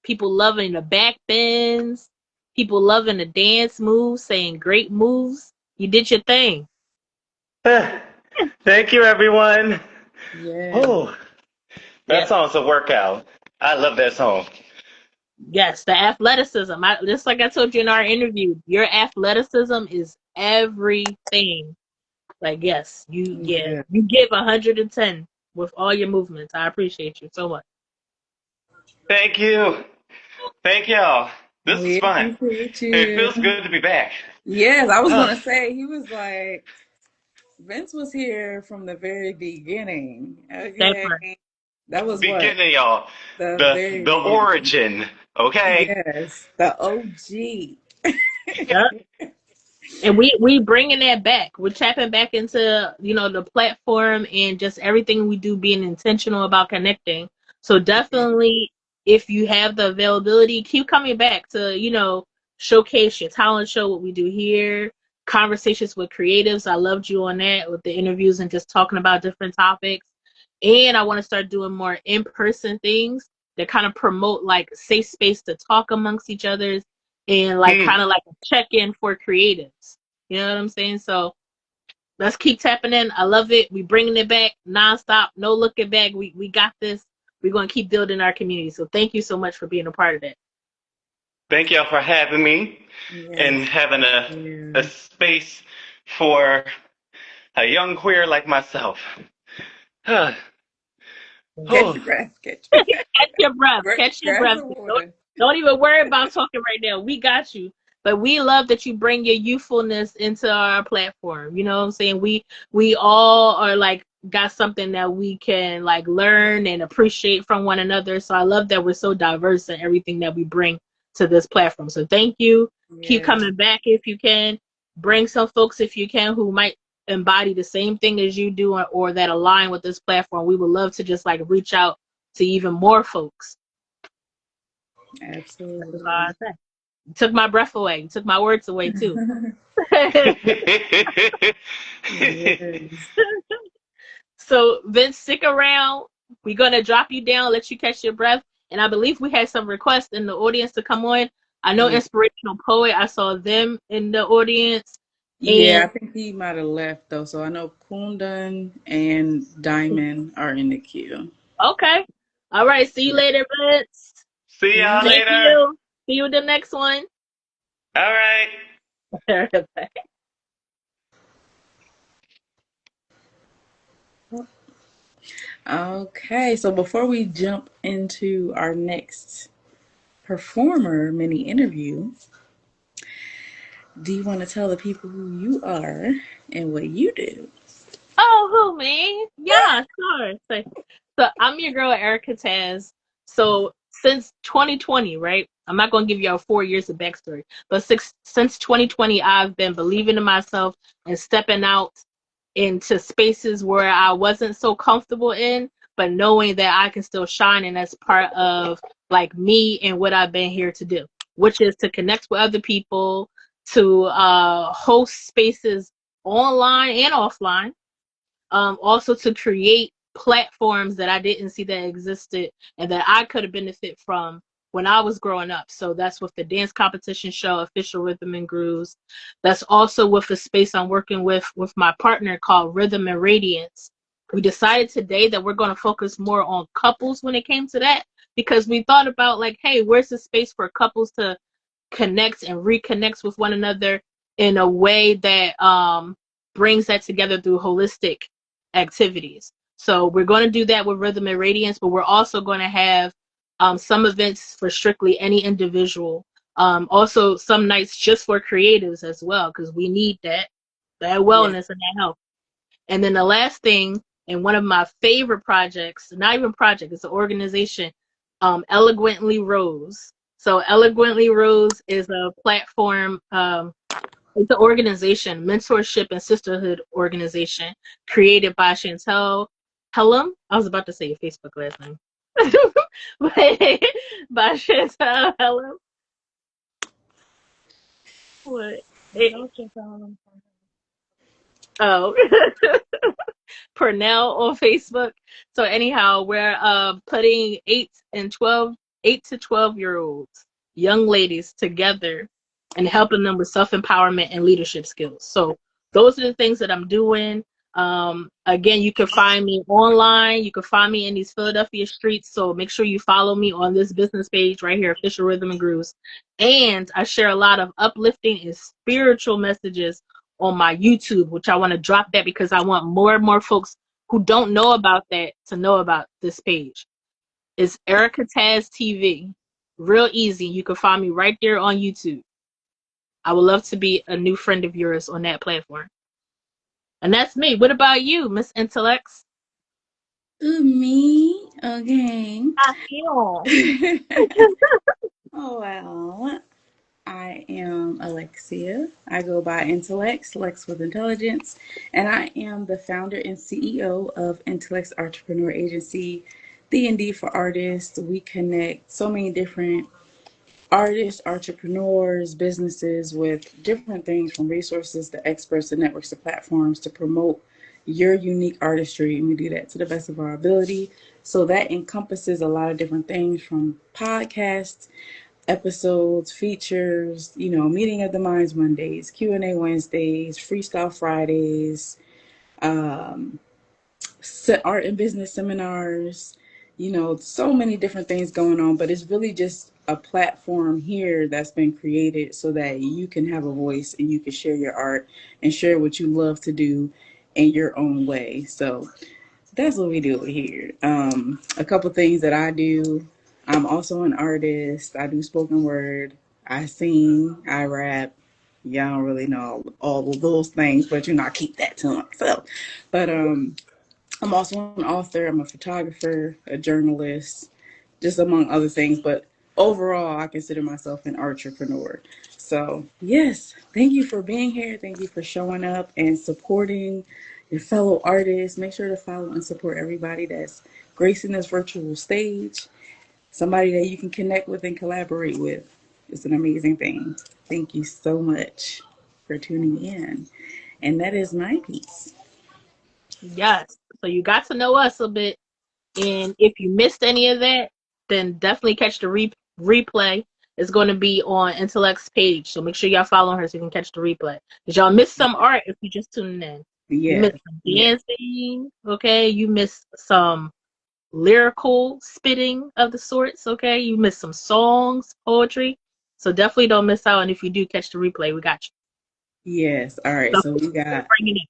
People loving the back bends. People loving the dance moves, saying great moves. You did your thing. Thank you, everyone. Yeah. Oh, that Yes. song's a workout. I love that song. Yes, the athleticism. Just like I told you in our interview, your athleticism is everything. Like, yes, Yeah. you give 110 with all your movements. I appreciate you so much. Thank you. Thank y'all. This is We fun. appreciate It you. feels good to be back. Yes, I was gonna say he was like Vince was here from the very beginning. That Okay. part. That was what? Beginning, y'all. The very The beginning. origin. Okay. Yes. The OG. Yep. And we bringing that back. We're tapping back into, the platform and just everything we do being intentional about connecting. So definitely, if you have the availability, keep coming back to, showcase your talent show, what we do here, conversations with creatives. I loved you on that with the interviews and just talking about different topics. And I want to start doing more in-person things that kind of promote like safe space to talk amongst each other and like Hmm. kind of like a check-in for creatives. You know what I'm saying? So let's keep tapping in. I love it. We bringing it back nonstop. No looking back. We got this. We're going to keep building our community. So thank you so much for being a part of that. Thank y'all for having me and Yes. having a Yeah. space for a young queer like myself. Oh, Catch your breath. Catch Catch your breath. Catch your grab breath. the Don't, water. don't even worry about talking right now. We got you. But we love that you bring your youthfulness into our platform. You know what I'm saying? We all are like got something that we can like learn and appreciate from one another. So I love that we're so diverse in everything that we bring to this platform. So thank you. Keep Yeah. coming back if you can. Bring some folks if you can who might embody the same thing as you do or that align with this platform. We would love to just like reach out to even more folks. That's all I Absolutely. say. You took my breath away. You took my words away too. So Yes. Vince, stick around. We're gonna drop you down, let you catch your breath. And I believe we had some requests in the audience to come on. I know Yeah. Inspirational Poet, I saw them in the audience. Yeah, And I think he might have left though. So I know Kundan and Diamond are in the queue. okay. All right, see you Yeah. later, Vince. See y'all Thank later. you. See you in the next one. All right. Okay, so before we jump into our next performer mini interview, do you want to tell the people who you are and what you do? Oh, who, me? Yeah, sure. So I'm your girl, Erica Taz. So since 2020, right? I'm not going to give y'all 4 years of backstory, but since 2020, I've been believing in myself and stepping out into spaces where I wasn't so comfortable in, but knowing that I can still shine. And that's part of like me and what I've been here to do, which is to connect with other people, to host spaces online and offline, also to create platforms that I didn't see that existed and that I could have benefited from when I was growing up. So that's with the dance competition show, Official Rhythm and Grooves. That's also with the space I'm working with my partner called Rhythm and Radiance. We decided today that we're going to focus more on couples when it came to that because we thought about like, hey, where's the space for couples to connect and reconnects with one another in a way that brings that together through holistic activities. So we're going to do that with Rhythm and Radiance, but we're also going to have some events for strictly any individual. Also, some nights just for creatives as well, because we need that Yeah. wellness and that health. And then the last thing, and one of my favorite projects, not even project, it's an organization, Eloquently Rose. So Eloquently Rose is a platform, it's an organization, mentorship and sisterhood organization created by Chantel Hellum. I was about to say your Facebook last name. by Chantal. Hello. What? They also found. Oh. Purnell on Facebook. So anyhow, we're putting 8 to 12 year olds, young ladies together and helping them with self-empowerment and leadership skills. So those are the things that I'm doing. Again, you can find me online. You can find me in these Philadelphia streets. So make sure you follow me on this business page right here, Official Rhythm and Grooves. And I share a lot of uplifting and spiritual messages on my YouTube, which I want to drop that because I want more and more folks who don't know about that to know about this page. It's Erica Taz TV. Real easy. You can find me right there on YouTube. I would love to be a new friend of yours on that platform. And that's me. What about you, Miss Intellects? Me? Okay. I feel. Oh, well. I am Alexia. I go by Intellects, Lex with Intelligence, and I am the founder and CEO of Intellects Artrepreneur Agency, D&D for Artists. We connect so many different artists, entrepreneurs, businesses with different things from resources to experts to networks to platforms to promote your unique artistry. And we do that to the best of our ability. So that encompasses a lot of different things from podcasts, episodes, features, meeting of the minds Mondays, Q&A Wednesdays, freestyle Fridays, um, art and business seminars, so many different things going on, but it's really just a platform here that's been created so that you can have a voice and you can share your art and share what you love to do in your own way. So that's what we do here. A couple things that I do. I'm also an artist. I do spoken word. I sing. I rap. Y'all don't really know all of those things, but I keep that to myself. But I'm also an author. I'm a photographer, a journalist, just among other things. But overall, I consider myself an entrepreneur. So, yes, thank you for being here. Thank you for showing up and supporting your fellow artists. Make sure to follow and support everybody that's gracing this virtual stage. Somebody that you can connect with and collaborate with. It's an amazing thing. Thank you so much for tuning in. And that is my piece. Yes. So you got to know us a bit. And if you missed any of that, then definitely catch the replay. It's going to be on Intellect's page. So make sure y'all follow her so you can catch the replay. Because y'all missed some art if you just tuning in. You Yeah. missed some Yeah. dancing, okay? You missed some lyrical spitting of the sorts, okay? You missed some songs, poetry. So definitely don't miss out. And if you do catch the replay, we got you. Yes. All right. So So we got bring it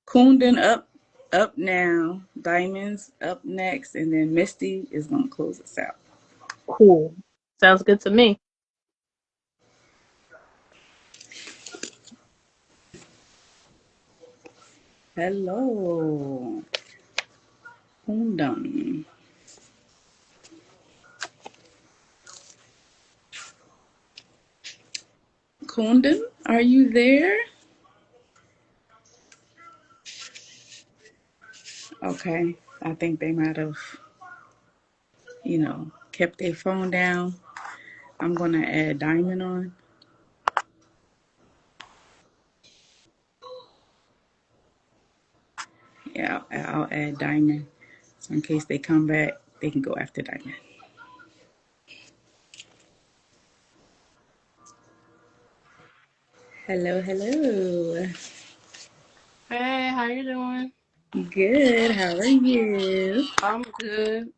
Kunden up now, Diamonds up next, and then Misty is gonna close us out. in. Cool. Sounds good to me. Hello, Kunden. Kunden, are you there? Okay. I think they might have, kept their phone down. I'm gonna add Diamond on. Yeah, I'll add Diamond. So in case they come back, they can go after Diamond. Hello, hello. Hey, how you doing? Good. How are you? I'm good.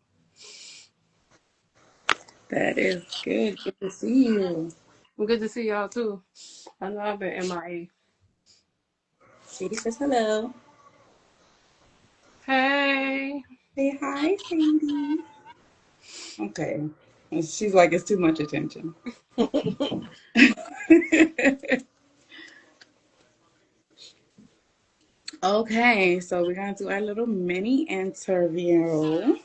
That is good. Good to see you. I'm good to see y'all too. I know I've been MIA. Sadie says hello. Hey. Say hi, Sadie. Okay. She's like, it's too much attention. Okay, so we're gonna do our little mini interview.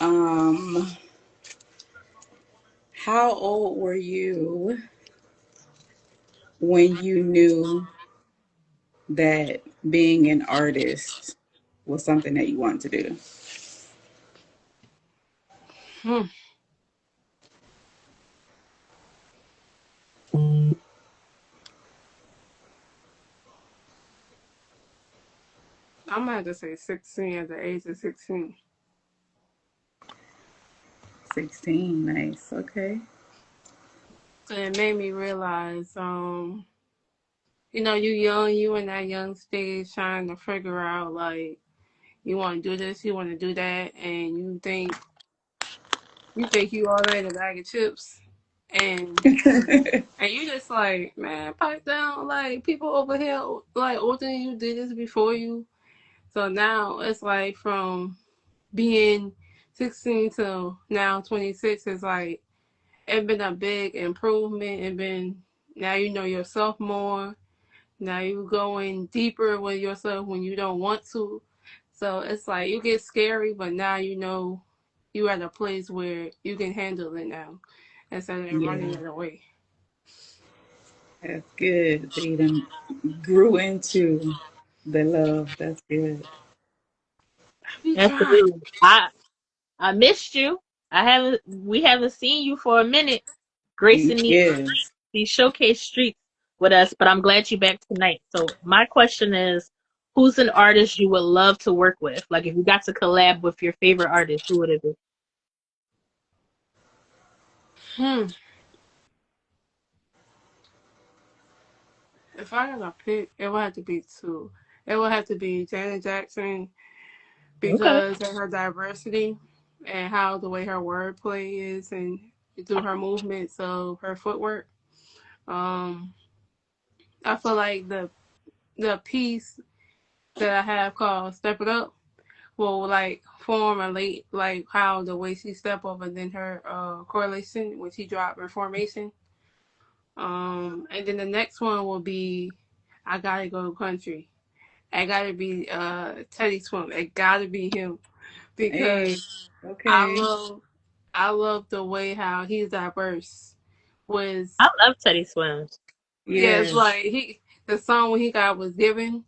Um, how old were you when you knew that being an artist was something that you wanted to do? Hmm. I'm gonna have to say 16 at the age of 16. 16, nice. Okay. And it made me realize, you young, you in that young stage trying to figure out like you want to do this, you want to do that, and you think you already a bag of chips, and and you just like, man, pipe down. Like people over here, like older than you did this before you. So now it's like from being 16 to now 26 is like it been a big improvement. It been now you know yourself more. Now you going deeper with yourself when you don't want to. So it's like you get scary, but now you know you at a place where you can handle it now instead of running Yeah, it away. that's good. So you done grew into the love. That's good. We try. Absolutely. I missed you. We haven't seen you for a minute, gracing Yes. these showcase streets with us, but I'm glad you're back tonight. So my question is, who's an artist you would love to work with? Like if you got to collab with your favorite artist, who would it be? Hmm. If I had to pick, it would have to be two. It would have to be Janet Jackson Okay. because of her diversity and how the way her wordplay is and through her movements of her footwork. Um, I feel like the piece that I have called "Step It Up" will like form a late like how the way she step up and then her correlation when she dropped her formation. And then the next one will be "I Gotta Go Country." I gotta be Teddy Swim. It gotta be him Hey. because I Okay. love I love the way how he's diverse. Was I love Teddy Swims. Yeah, it's Yes. like the song when he got was given,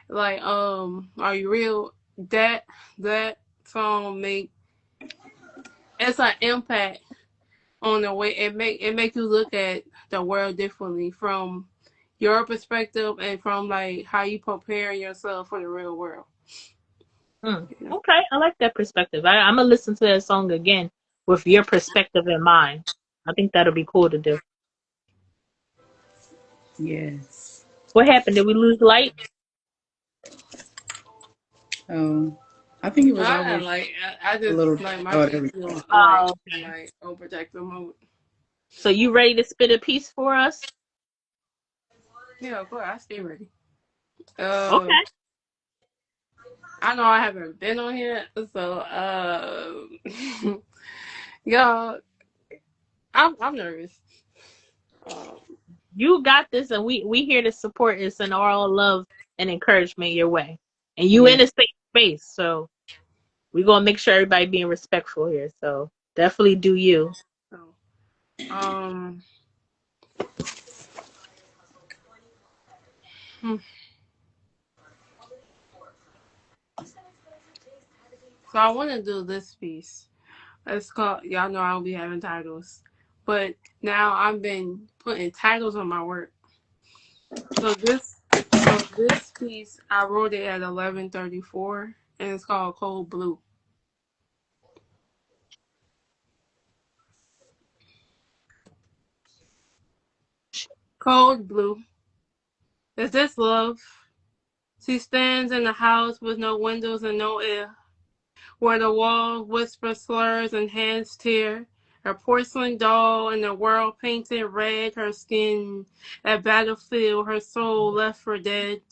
like Are You Real? That song make it's an impact on the way it make you look at the world differently from your perspective and from like how you prepare yourself for the real world. Hmm. You know? Okay, I like that perspective. I'm gonna listen to that song again with your perspective in mind. I think that'll be cool to do. Yes. What happened? Did we lose light? Oh, I think it was I always like I a just little. like my Oh, there we PC go. on Oh, okay. like on protective mode. So you ready to spit a piece for us? Yeah, of course I stay ready. Uh, Okay. I know I haven't been on here, so y'all, I'm nervous. Um, You got this, and we here to support. It's an all love and encouragement your way, and you in Yeah. a safe space, so we gonna make sure everybody being respectful here. So definitely do you. so, um, hmm. So I want to do this piece. It's called. Y'all know I'll be having titles, but now I've been putting titles on my work. So this piece I wrote it at 11:34, and it's called Cold Blue. Cold blue. Is this love? She stands in the house with no windows and no air, where the walls whisper slurs and hands tear. Her porcelain doll in the world painted red, her skin a battlefield, her soul left for dead.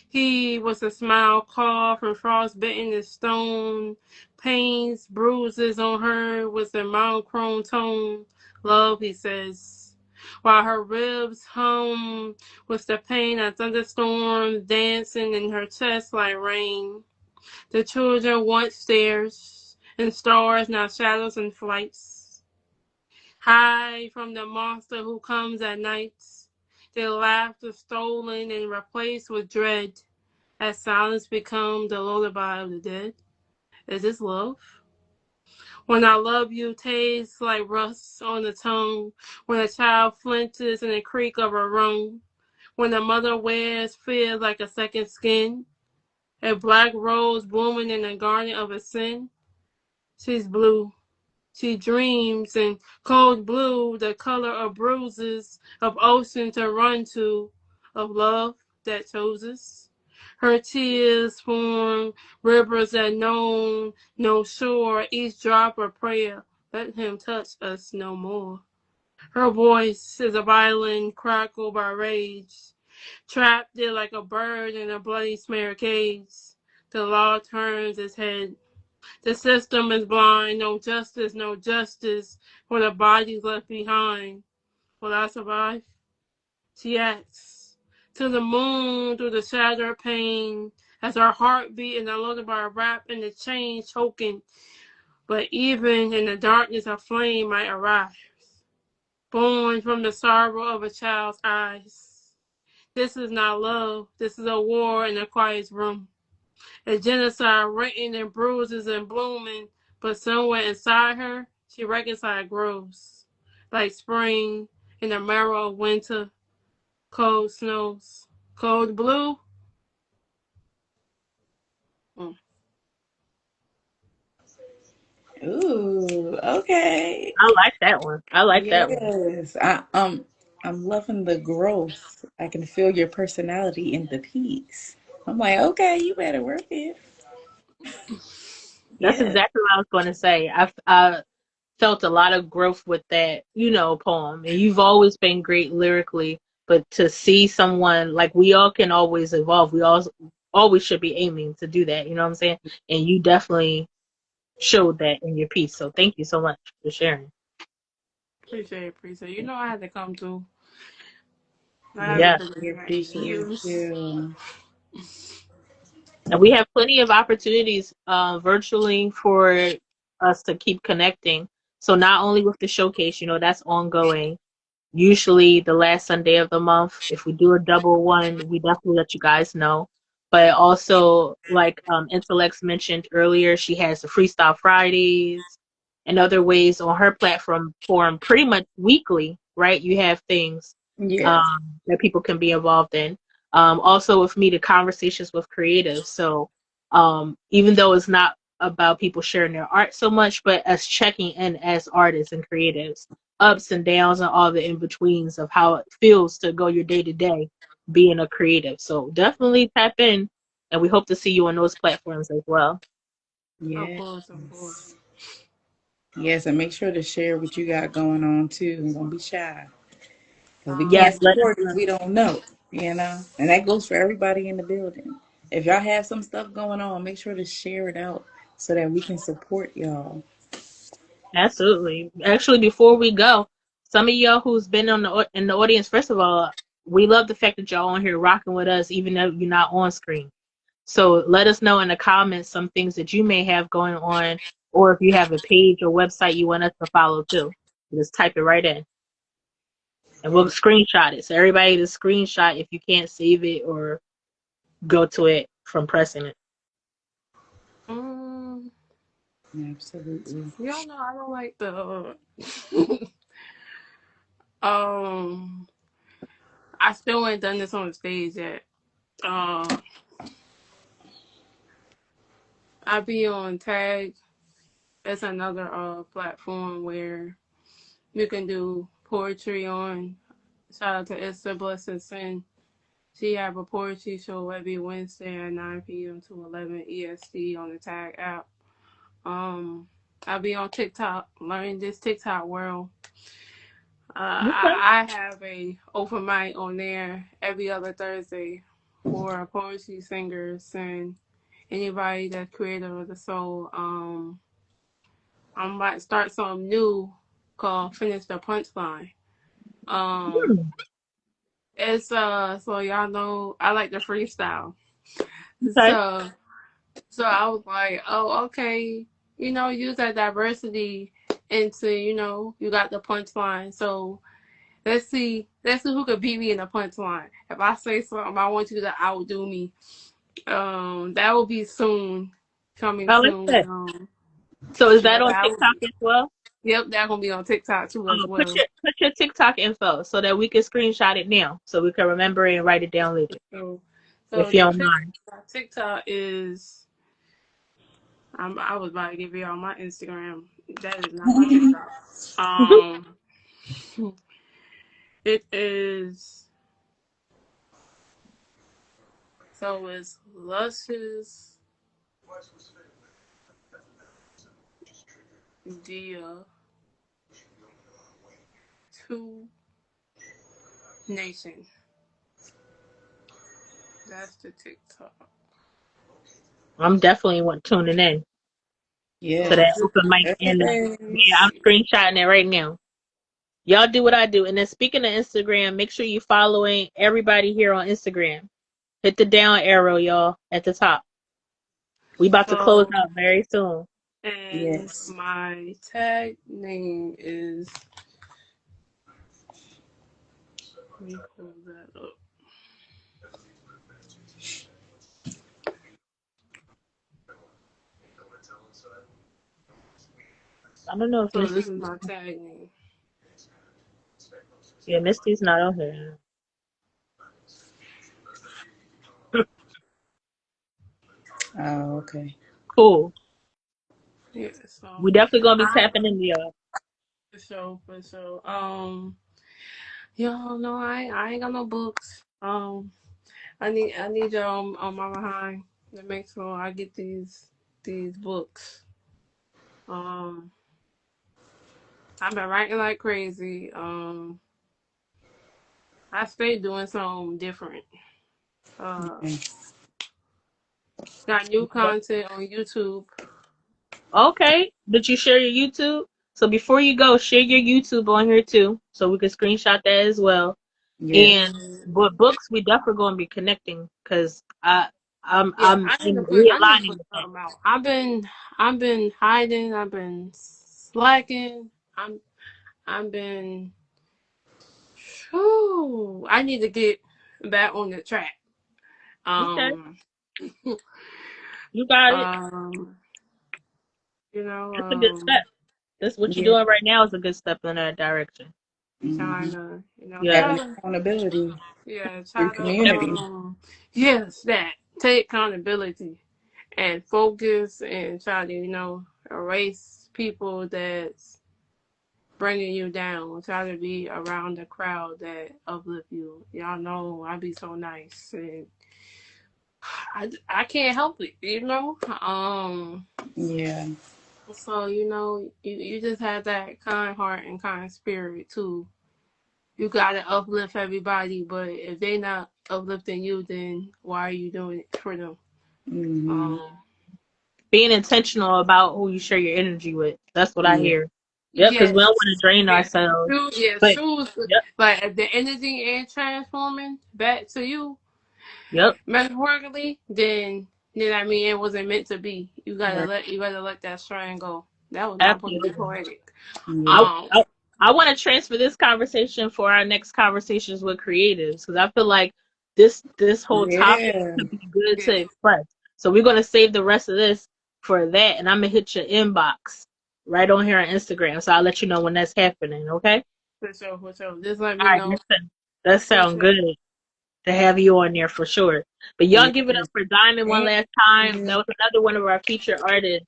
He was a smile carved from frostbitten in stone, pains, bruises on her with a monochrome tone. Love, he says, while her ribs hum with the pain of thunderstorms dancing in her chest like rain. The children want stairs and stars, now shadows and flights. Hide from the monster who comes at night. Their laughter stolen and replaced with dread. Has silence become the lullaby of the dead? Is this love? When I love you tastes like rust on the tongue. When a child flinches in the creak of a rung. When a mother wears feels like a second skin. A black rose blooming in the garden of a sin. She's blue. She dreams in cold blue, the color of bruises, of ocean to run to, of love that chooses. Her tears form rivers that know no shore, each drop a prayer. Let him touch us no more. Her voice is a violin crackled by rage, trapped there like a bird in a bloody smear cage. The law turns its head. The system is blind, no justice, no justice for the bodies left behind. Will I survive? She asks. To the moon through the shattered pain, as her heartbeat and the lullaby wrap in the chain choking. But even in the darkness, a flame might arise, born from the sorrow of a child's eyes. This is not love. This is a war in a quiet room. A genocide written in bruises and blooming, but somewhere inside her, she reconciled grows. Like spring in the marrow of winter, cold snows, cold blue. Mm. Ooh, okay. I like that one. I like that one. Yes. I'm loving the growth. I can feel your personality in the piece. I'm like, okay, you better work it. That's Yeah. exactly what I was going to say. I felt a lot of growth with that, poem. And you've always been great lyrically, but to see someone like we all can always evolve. We all always should be aiming to do that. You know what I'm saying? And you definitely showed that in your piece. So thank you so much for sharing. Appreciate. You know I had to come through. I had to Yeah. Yes, deliver we my appreciate ADUs. you. And we have plenty of opportunities virtually for us to keep connecting. So not only with the showcase, that's ongoing. Usually the last Sunday of the month. If we do a double one, we definitely let you guys know. But also, like Intellects mentioned earlier, she has the Freestyle Fridays and other ways on her platform form pretty much weekly, right? You have things Yes. that people can be involved in. Also, with me, the conversations with creatives. So even though it's not about people sharing their art so much, but us checking in as artists and creatives, ups and downs and all the in betweens of how it feels to go your day to day being a creative. So definitely tap in, and we hope to see you on those platforms as well. Of Yes. course, of course. Yes, and make sure to share what you got going on too. Don't be shy. Because we Yes, can't Um, let us support if know. we don't know, you know? And that goes for everybody in the building. If y'all have some stuff going on, make sure to share it out so that we can support y'all. Absolutely. Actually, before we go, some of y'all who's been in the audience, first of all, we love the fact that y'all on here rocking with us, even though you're not on screen. So let us know in the comments some things that you may have going on, or if you have a page or website you want us to follow too. Just type it right in, and we'll screenshot it. So everybody to screenshot if you can't save it or go to it from pressing it. um, Absolutely. y'all know I don't like the. um, I still ain't done this on the stage yet. Uh, I be on Tag. It's another platform where you can do poetry on. Shout out to Esther Blessing Sin. She have a poetry show every Wednesday at 9 p.m. to 11 EST on the Tag app. Um, I be on TikTok, learning this TikTok world. Okay. I have a open mic on there every other Thursday for poetry singers and anybody that's creative of the soul. I'm about to start something new called Finish the Punchline. Um, Hmm. it's so y'all know I like the freestyle. Okay. So I was like, oh okay, use that diversity into you got the punchline. So let's see who could beat me in the punchline. If I say something, I want you to outdo me. That will be soon, coming I like soon. that. So is that Yep, on TikTok as well? yep, that gonna be on TikTok too as Put well. your TikTok info so that we can screenshot it now, so we can remember it and write it down later, So, if so you the don't mind. TikTok is. I was about to give you all my Instagram. That is not my TikTok. Um, it is. So it's luscious Dia 2 Nation. That's the TikTok. I'm definitely tuning in to Yes. that open mic, and yeah, I'm screenshotting it right now. Y'all do what I do, and then speaking of Instagram, make sure you following everybody here on Instagram. Hit the down arrow, y'all, at the top. We about to close So, out very soon. and Yes. my tag name is. Let me pull that up. I don't know if So this Misty's, is my tag name. yeah, Misty's not on here. Oh, okay. Cool. Yeah. So We definitely gonna be I tapping into y'all. for sure. Y'all know I ain't got no books. I need y'all on my behind to make sure I get these books. Um, I've been writing like crazy. I stay doing something different. Uh, Yes. got new content on YouTube. Okay. Did you share your YouTube? So before you go, share your YouTube on here too, so we can screenshot that as well. Yes. And And but books, we definitely gonna be connecting because yeah, I'm in I need to realigning put with that. something out. I've been hiding. I've been slacking. I've been. Whew, I need to get back on the track. Okay, Um, you got it. um, you know, That's a good step. That's what you're Yeah. doing right now is a good step in that direction. trying Hmm. to, Yeah. try Having to, accountability yeah, through try to, community. yes, that take accountability and focus and try to, erase people that's bringing you down. Try to be around the crowd that uplift you. Y'all know I be so nice and I can't help it. Yeah. So you just have that kind heart and kind spirit too. You gotta uplift everybody, but if they not uplifting you, then why are you doing it for them? Hmm. Um, Being intentional about who you share your energy with. That's what I Yeah. hear. Yep, because we don't yes, want to drain yeah, ourselves. But choose yep, like if the energy ain't transforming back to you yep, metaphorically, then I mean it wasn't meant to be. Right. You gotta let that strand go. That was not supposed to be absolutely. poetic. Yeah. I Um, I, I want to transfer this conversation for our next conversations with creatives because I feel like this whole topic Yeah. could be good yeah, to express. So we're gonna save the rest of this for that, and I'm gonna hit your inbox right on here on Instagram. So I'll let you know when that's happening. Okay? for sure, for sure. Just let All me right, know that for sounds sure. good to have you on there for sure. But y'all Yeah. give it up for Diamond one Thank last time. you. That was another one of our featured artists.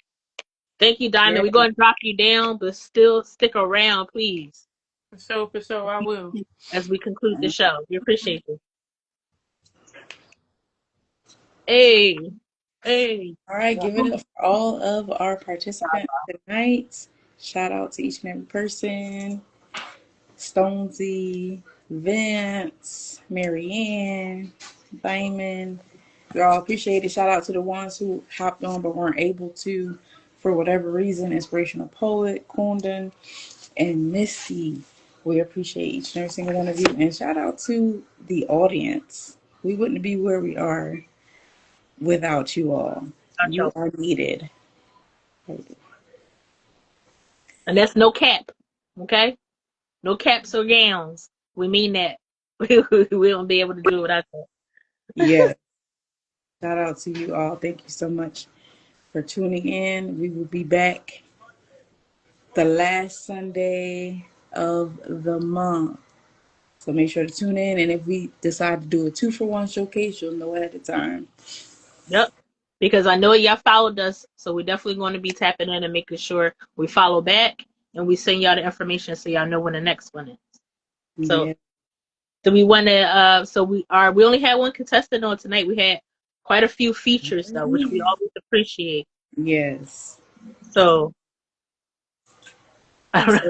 Thank you, Diamond. Yeah. We're gonna drop you down, but still stick around, please, For sure, I will. as we conclude the show. We appreciate you. Hey, hey. All right. Give it up for all of our participants tonight. Shout out to each and every person. Stonesy, Vince, Marianne, Diamond. We all appreciate it. Shout out to the ones who hopped on but weren't able to for whatever reason. Inspirational Poet, Kundin, and Misty. We appreciate each and every single one of you. And shout out to the audience. We wouldn't be where we are without you all. You are needed. And that's no cap, okay? No caps or gowns. We mean that. We won't be able to do it without that. Yeah. Shout out to you all. Thank you so much for tuning in. We will be back the last Sunday of the month. So make sure to tune in. And if we decide to do a 2-for-1 showcase, you'll know it at the time. Yep. Because I know y'all followed us, so we're definitely going to be tapping in and making sure we follow back and we send y'all the information so y'all know when the next one is. So Yeah. do we want to? We only had one contestant on tonight. We had quite a few features though, which we always appreciate. Yes. So I don't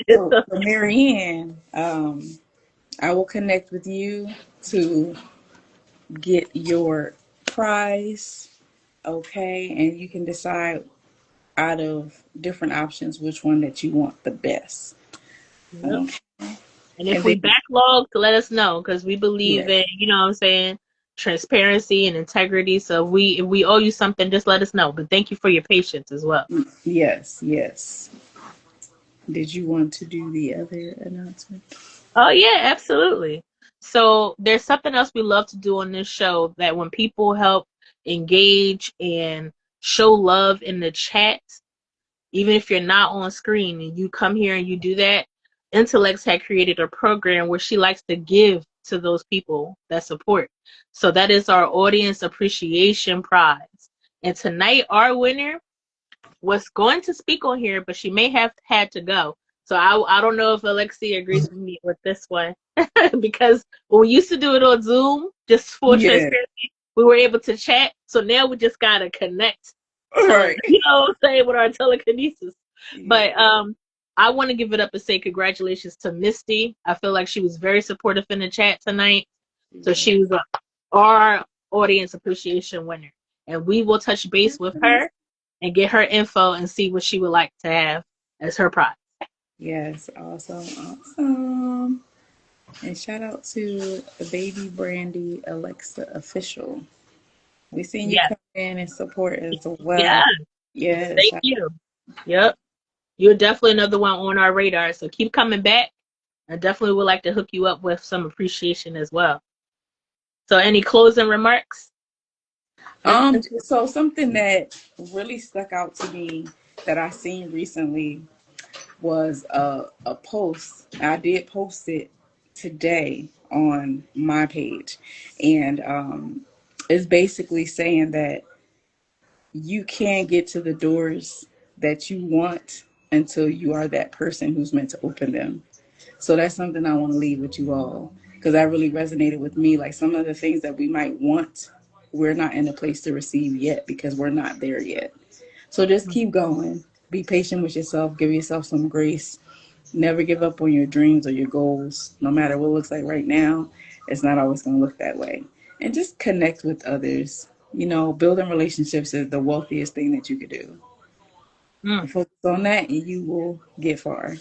So, know. so Marianne, I will connect with you to get your prize, okay? And you can decide out of different options which one that you want the best. Yep. Okay. And if And we then, backlog, let us know because we believe yeah, in, you know what I'm saying, transparency and integrity. So if we owe you something, just let us know. But thank you for your patience as well. yes, yes. Did you want to do the other announcement? Oh yeah, absolutely. So there's something else we love to do on this show that when people help engage and show love in the chat, even if you're not on screen and you come here and you do that, Intellects had created a program where she likes to give to those people that support. So that is our audience appreciation prize. And tonight, our winner was going to speak on here, but she may have had to go. So I don't know if Alexia agrees with me with this one because when we used to do it on Zoom, just full Yeah. transparency, we were able to chat. So now we just gotta connect All right. you know what I'm saying, with our telekinesis. Yeah. But I want to give it up and say congratulations to Misty. I feel like she was very supportive in the chat tonight. So Yeah. she was our audience appreciation winner. And we will touch base with her and get her info and see what she would like to have as her prize. Yes. Awesome. Awesome. And shout out to the baby Brandy Alexa official. We seen you Yeah. come in and support as Yeah. well. Yeah. Thank you. Yep. You're definitely another one on our radar. So keep coming back. I definitely would like to hook you up with some appreciation as well. So any closing remarks? So something that really stuck out to me that I seen recently was a post. I did post it today on my page, and it's basically saying that you can't get to the doors that you want until you are that person who's meant to open them. So that's something I want to leave with you all because that really resonated with me. Like some of the things that we might want, we're not in a place to receive yet because we're not there yet. So just keep going. Be patient with yourself. Give yourself some grace. Never give up on your dreams or your goals. No matter what it looks like right now, it's not always going to look that way. And just connect with others. You know, building relationships is the wealthiest thing that you could do. Mm, Focus on that and you will get far.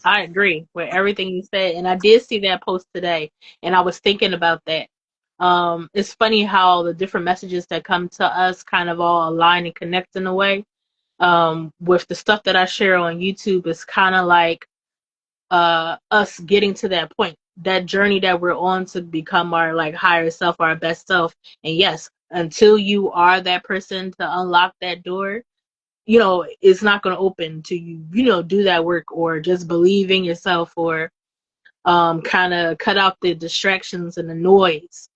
I agree with everything you said. And I did see that post today and I was thinking about that. It's funny how the different messages that come to us kind of all align and connect in a way. With the stuff that I share on YouTube, it's kind of like us getting to that point, that journey that we're on to become our like higher self, our best self. And yes, until you are that person to unlock that door, it's not going to open to you, do that work or just believe in yourself or kind of cut out the distractions and the noise,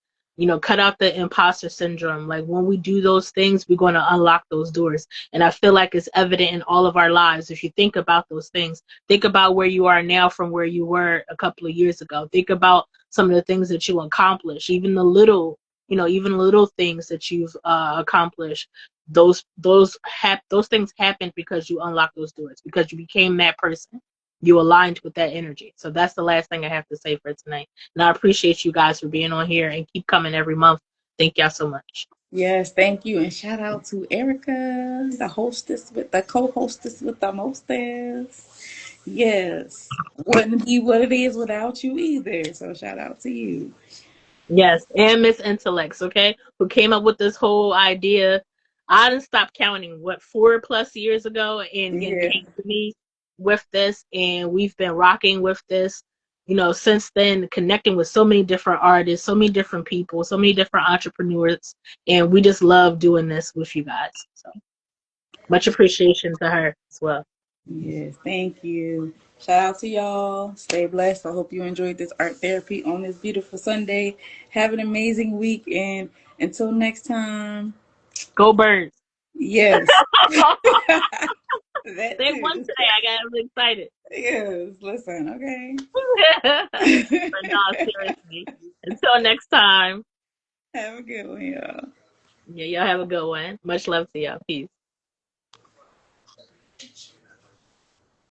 cut out the imposter syndrome. Like when we do those things, we're going to unlock those doors. And I feel like it's evident in all of our lives. If you think about those things, think about where you are now from where you were a couple of years ago. Think about some of the things that you accomplish, even the little, even little things that you've accomplished. Those things happened because you unlocked those doors, because you became that person, you aligned with that energy. So that's the last thing I have to say for tonight. And I appreciate you guys for being on here and keep coming every month. Thank y'all so much. Yes, thank you. And shout out to Erica, the hostess with the co-hostess with the mostest. Yes. Wouldn't be what it is without you either. So shout out to you. Yes, and Miss Intellects, okay, who came up with this whole idea. I didn't stop counting, 4+ years ago, and Yeah. came to me with this, and we've been rocking with this, since then, connecting with so many different artists, so many different people, so many different entrepreneurs, and we just love doing this with you guys. So much appreciation to her as well. Yes, thank you. Shout out to y'all. Stay blessed. I hope you enjoyed this art therapy on this beautiful Sunday. Have an amazing week, and until next time, Go Birds. yes, that They won too. today. I got excited. Yes, listen, okay. But no, seriously. Until next time. Have a good one, y'all. Yeah, y'all have a good one. Much love to y'all. Peace.